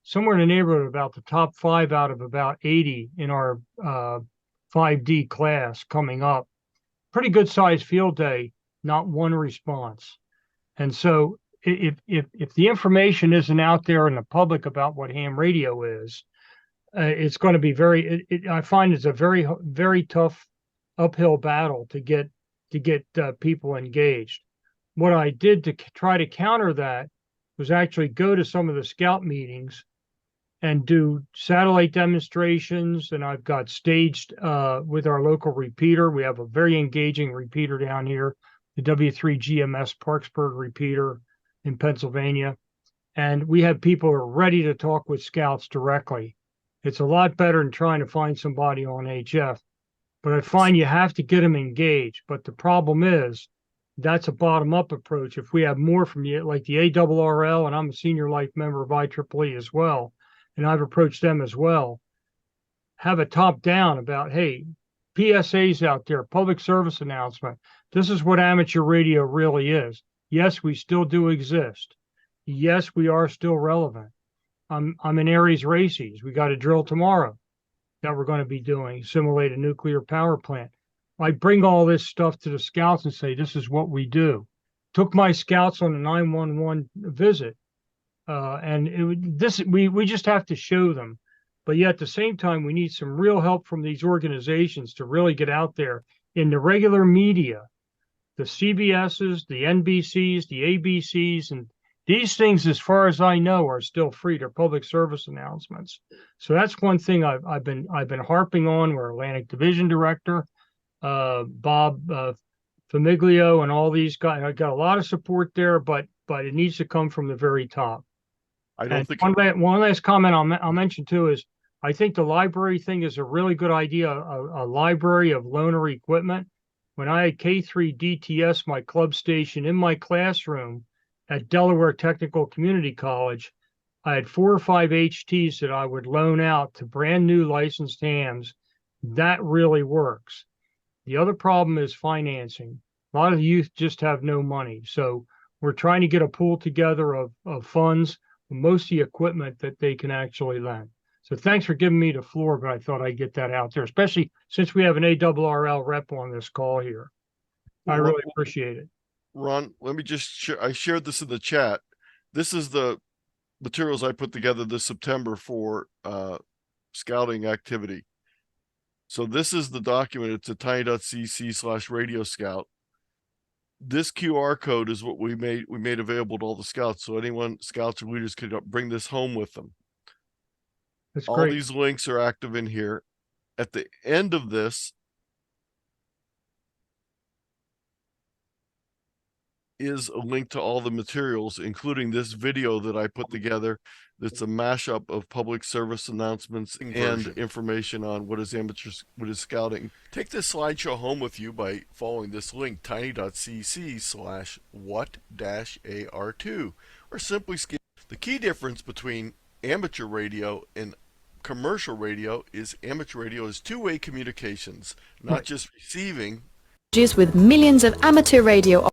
somewhere in the neighborhood of about the top 5 out of about 80 in our 5D class coming up. Pretty good sized field day, not one response. And so if the information isn't out there in the public about what ham radio is, it's going to be I find it's a very, very tough uphill battle to get people engaged. What I did to try to counter that was actually go to some of the scout meetings and do satellite demonstrations. And I've got staged with our local repeater. We have a very engaging repeater down here, the W3GMS Parksburg repeater in Pennsylvania. And we have people who are ready to talk with scouts directly. It's a lot better than trying to find somebody on HF. But I find you have to get them engaged. But the problem is, that's a bottom-up approach. If we have more from you, like the ARRL, and I'm a senior life member of IEEE as well, and I've approached them as well, have a top-down about, hey, PSAs out there, public service announcement. This is what amateur radio really is. Yes, we still do exist. Yes, we are still relevant. I'm in Aries Races. We got a drill tomorrow that we're going to be doing, simulate a nuclear power plant. I bring all this stuff to the scouts and say, this is what we do. Took my scouts on a 911 visit. We just have to show them. But yet at the same time, we need some real help from these organizations to really get out there in the regular media, the CBSs, the NBCs, the ABCs, and these things, as far as I know, are still free. They're public service announcements. So that's one thing I've been harping on. We're Atlantic Division Director, Bob Famiglio, and all these guys. I got a lot of support there, but it needs to come from the very top. I don't think one last comment I'll mention too is I think the library thing is a really good idea. A library of loaner equipment. When I had K3 DTS, my club station, in my classroom at Delaware Technical Community College, I had 4 or 5 HTs that I would loan out to brand new licensed hams. That really works. The other problem is financing. A lot of the youth just have no money. So we're trying to get a pool together of funds, most of the equipment that they can actually lend. So thanks for giving me the floor, but I thought I'd get that out there, especially since we have an ARRL rep on this call here. I really appreciate it. Ron, let me just share. I shared this in the chat. This is the materials I put together this September for scouting activity. So this is the document. It's a tiny.cc/radio scout. This QR code is what we made available to all the scouts. So anyone, scouts or leaders, could bring this home with them. That's all great. These links are active in here. At the end of this is a link to all the materials, including this video that I put together. That's a mashup of public service announcements and information on what is scouting. Take this slideshow home with you by following this link, tiny.cc/what-ar2, or simply skip. The key difference between amateur radio and commercial radio is amateur radio is two-way communications, not just receiving. With millions of amateur radio.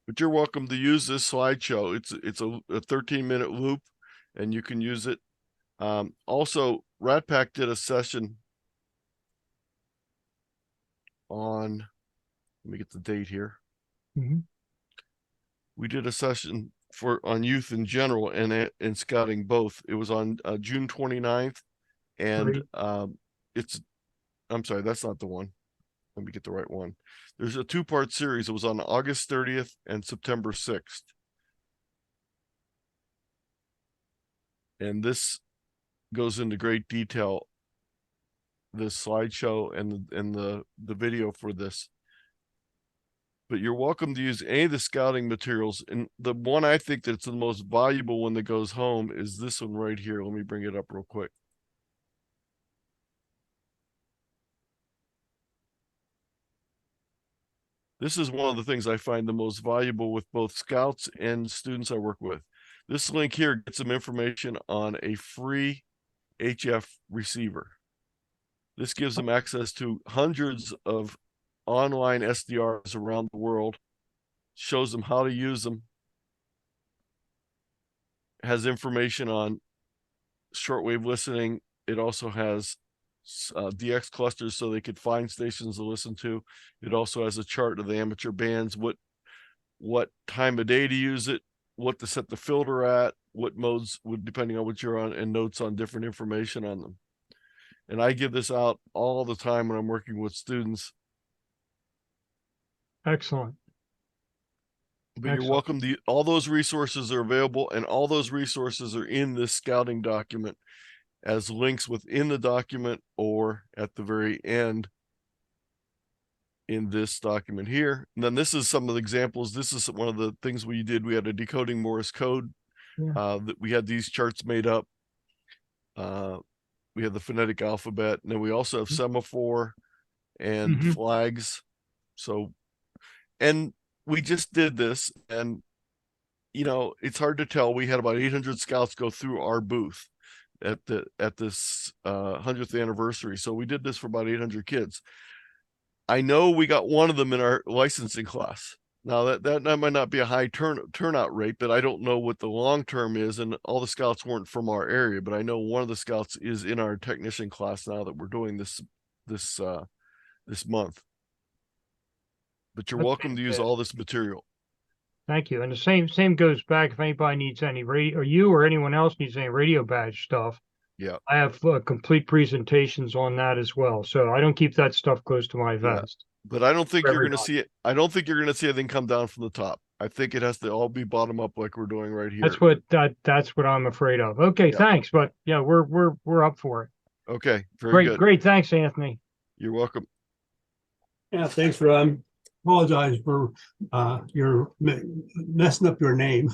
But you're welcome to use this slideshow. It's a 13-minute loop, and you can use it. Also, RATPAC did a session on, let me get the date here. We did a session on youth in general and in scouting both. It was on June 29th, and I'm sorry, that's not the one. Let me get the right one. There's a 2-part series. It was on August 30th and September 6th. And this goes into great detail, this slideshow and the video for this. But you're welcome to use any of the scouting materials. And the one I think that's the most valuable one that goes home is this one right here. Let me bring it up real quick. This is one of the things I find the most valuable with both scouts and students I work with. This link here gets some information on a free HF receiver. This gives them access to hundreds of online SDRs around the world, shows them how to use them, has information on shortwave listening. It also has DX clusters so they could find stations to listen to. It also has a chart of the amateur bands, what time of day to use it, what to set the filter at, what modes would, depending on what you're on, and notes on different information on them. And I give this out all the time when I'm working with students. Excellent. But you're welcome to, all those resources are available, and all those resources are in this scouting document as links within the document or at the very end in this document here. And then this is some of the examples. This is one of the things we did. We had a decoding Morse code that we had these charts made up. We had the phonetic alphabet, and then we also have semaphore and flags. So, and we just did this, and you know, it's hard to tell. We had about 800 scouts go through our booth at this 100th anniversary. So we did this for about 800 kids. I know we got one of them in our licensing class. Now that might not be a high turnout rate, but I don't know what the long term is. And all the scouts weren't from our area, but I know one of the scouts is in our technician class now that we're doing this this month. But you're Okay, welcome to use good. all this material. Thank you. And the same goes back if anybody needs any radio, or you or anyone else needs any radio badge stuff. Yeah. I have complete presentations on that as well. So I don't keep that stuff close to my vest. But I don't think For you're going to everybody. see it. I don't think you're going to see anything come down from the top. I think it has to all be bottom up like we're doing right here. That's what I'm afraid of. Okay, Yeah. thanks. But yeah, we're up for it. Okay. Very Great, good. great. Thanks, Anthony. You're welcome. Yeah, thanks, Ron. Apologize for your messing up your name.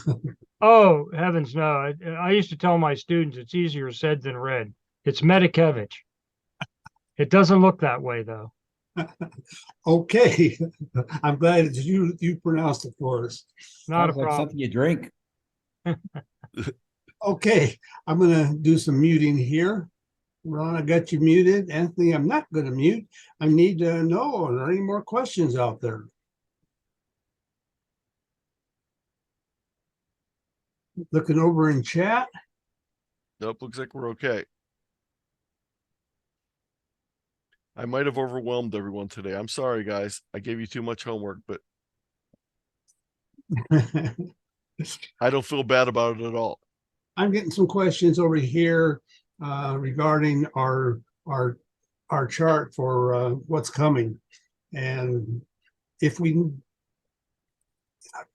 Oh, heavens no. I used to tell my students it's easier said than read. It's Medikevich. It doesn't look that way though. Okay, I'm glad that you pronounced it for us. Not Sounds a like problem. something you drink. Okay, I'm gonna do some muting here. Ron, I got you muted. Anthony, I'm not gonna mute. I need to know, are there any more questions out there? Looking over in chat. Nope. Looks like we're okay. I might have overwhelmed everyone today. I'm sorry, guys. I gave you too much homework, but I don't feel bad about it at all. I'm getting some questions over here regarding our chart for what's coming, and if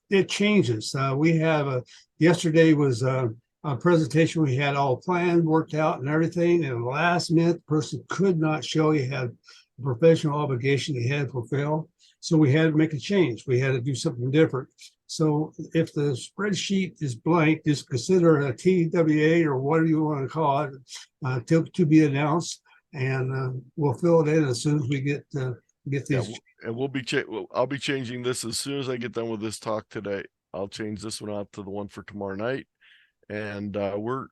it changes. We have yesterday was a presentation we had all planned, worked out, and everything. And last minute, the person could not show. He had a professional obligation he had to fulfill, so we had to make a change. We had to do something different. So if the spreadsheet is blank, just consider a TWA or whatever you want to call it to be announced, and we'll fill it in as soon as we get these. Yeah, and I'll be changing this as soon as I get done with this talk today. I'll change this one out to the one for tomorrow night, and we're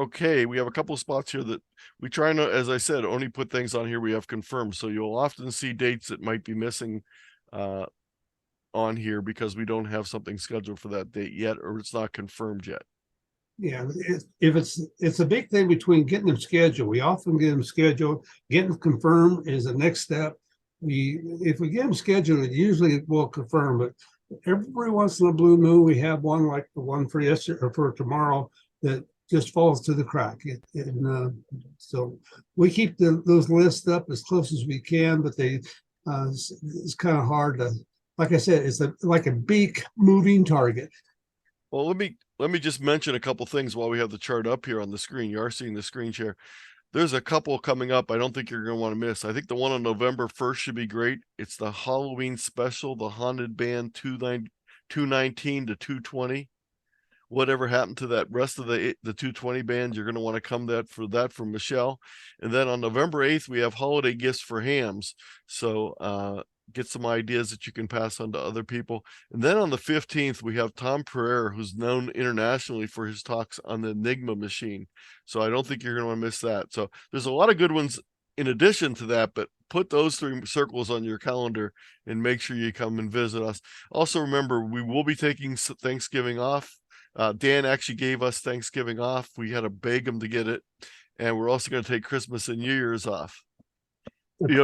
okay. We have a couple of spots here that we try to, as I said, only put things on here we have confirmed. So you'll often see dates that might be missing on here because we don't have something scheduled for that date yet, or it's not confirmed yet. Yeah, if it's a big thing between getting them scheduled. We often get them scheduled. Getting them confirmed is the next step. If we get them scheduled, it usually will confirm. But every once in a blue moon, we have one like the one for yesterday or for tomorrow that just falls to the crack. So we keep those lists up as close as we can, but it's kind of hard to. Like I said, it's like a big moving target. Well, let me just mention a couple things while we have the chart up here on the screen. You are seeing the screen share. There's a couple coming up I don't think you're going to want to miss. I think the one on November 1st should be great. It's the Halloween special, the Haunted Band 219 to 220. Whatever happened to that rest of the 220 bands, you're going to want to come for that from Michelle. And then on November 8th, we have holiday gifts for hams. So get some ideas that you can pass on to other people. And then on the 15th, we have Tom Pereira, who's known internationally for his talks on the Enigma machine. So I don't think you're going to want to miss that. So there's a lot of good ones in addition to that, but put those 3 circles on your calendar and make sure you come and visit us. Also, remember, we will be taking Thanksgiving off. Dan actually gave us Thanksgiving off. We had to beg him to get it. And we're also going to take Christmas and New Year's off.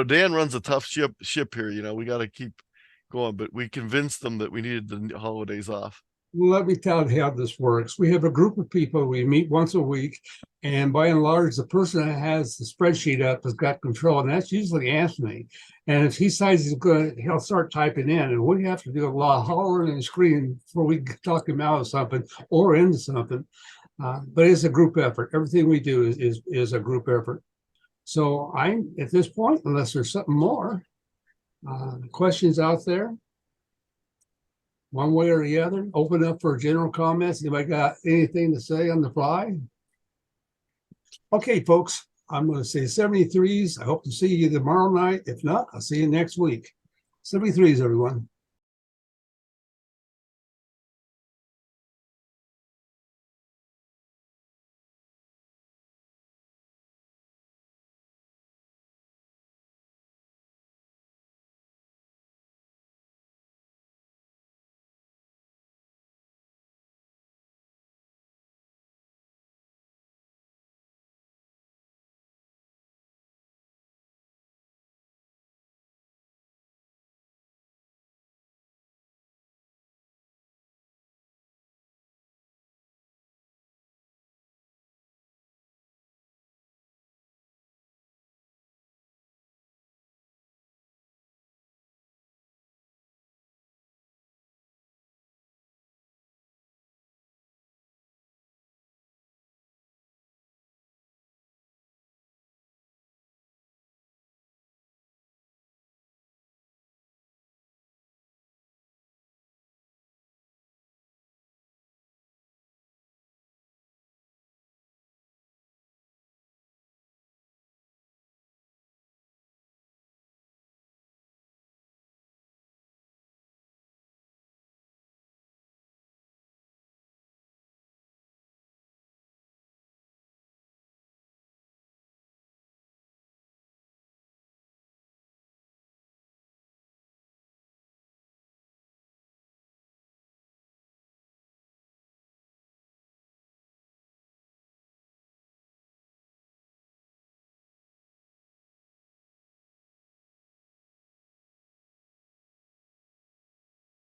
Dan runs a tough ship here. We got to keep going, but we convinced them that we needed the holidays off. Let me tell you how this works. We have a group of people. We meet once a week, and by and large, the person that has the spreadsheet up has got control, and that's usually Anthony. And if he decides he's good, he'll start typing in, and we have to do a lot of hollering and screaming before we can talk him out of something or into something. But it's a group effort. Everything we do is a group effort. So I'm at this point, unless there's something more, questions out there, one way or the other, open up for general comments. Anybody got anything to say on the fly? Okay, folks, I'm going to say 73s. I hope to see you tomorrow night. If not, I'll see you next week. 73s, everyone.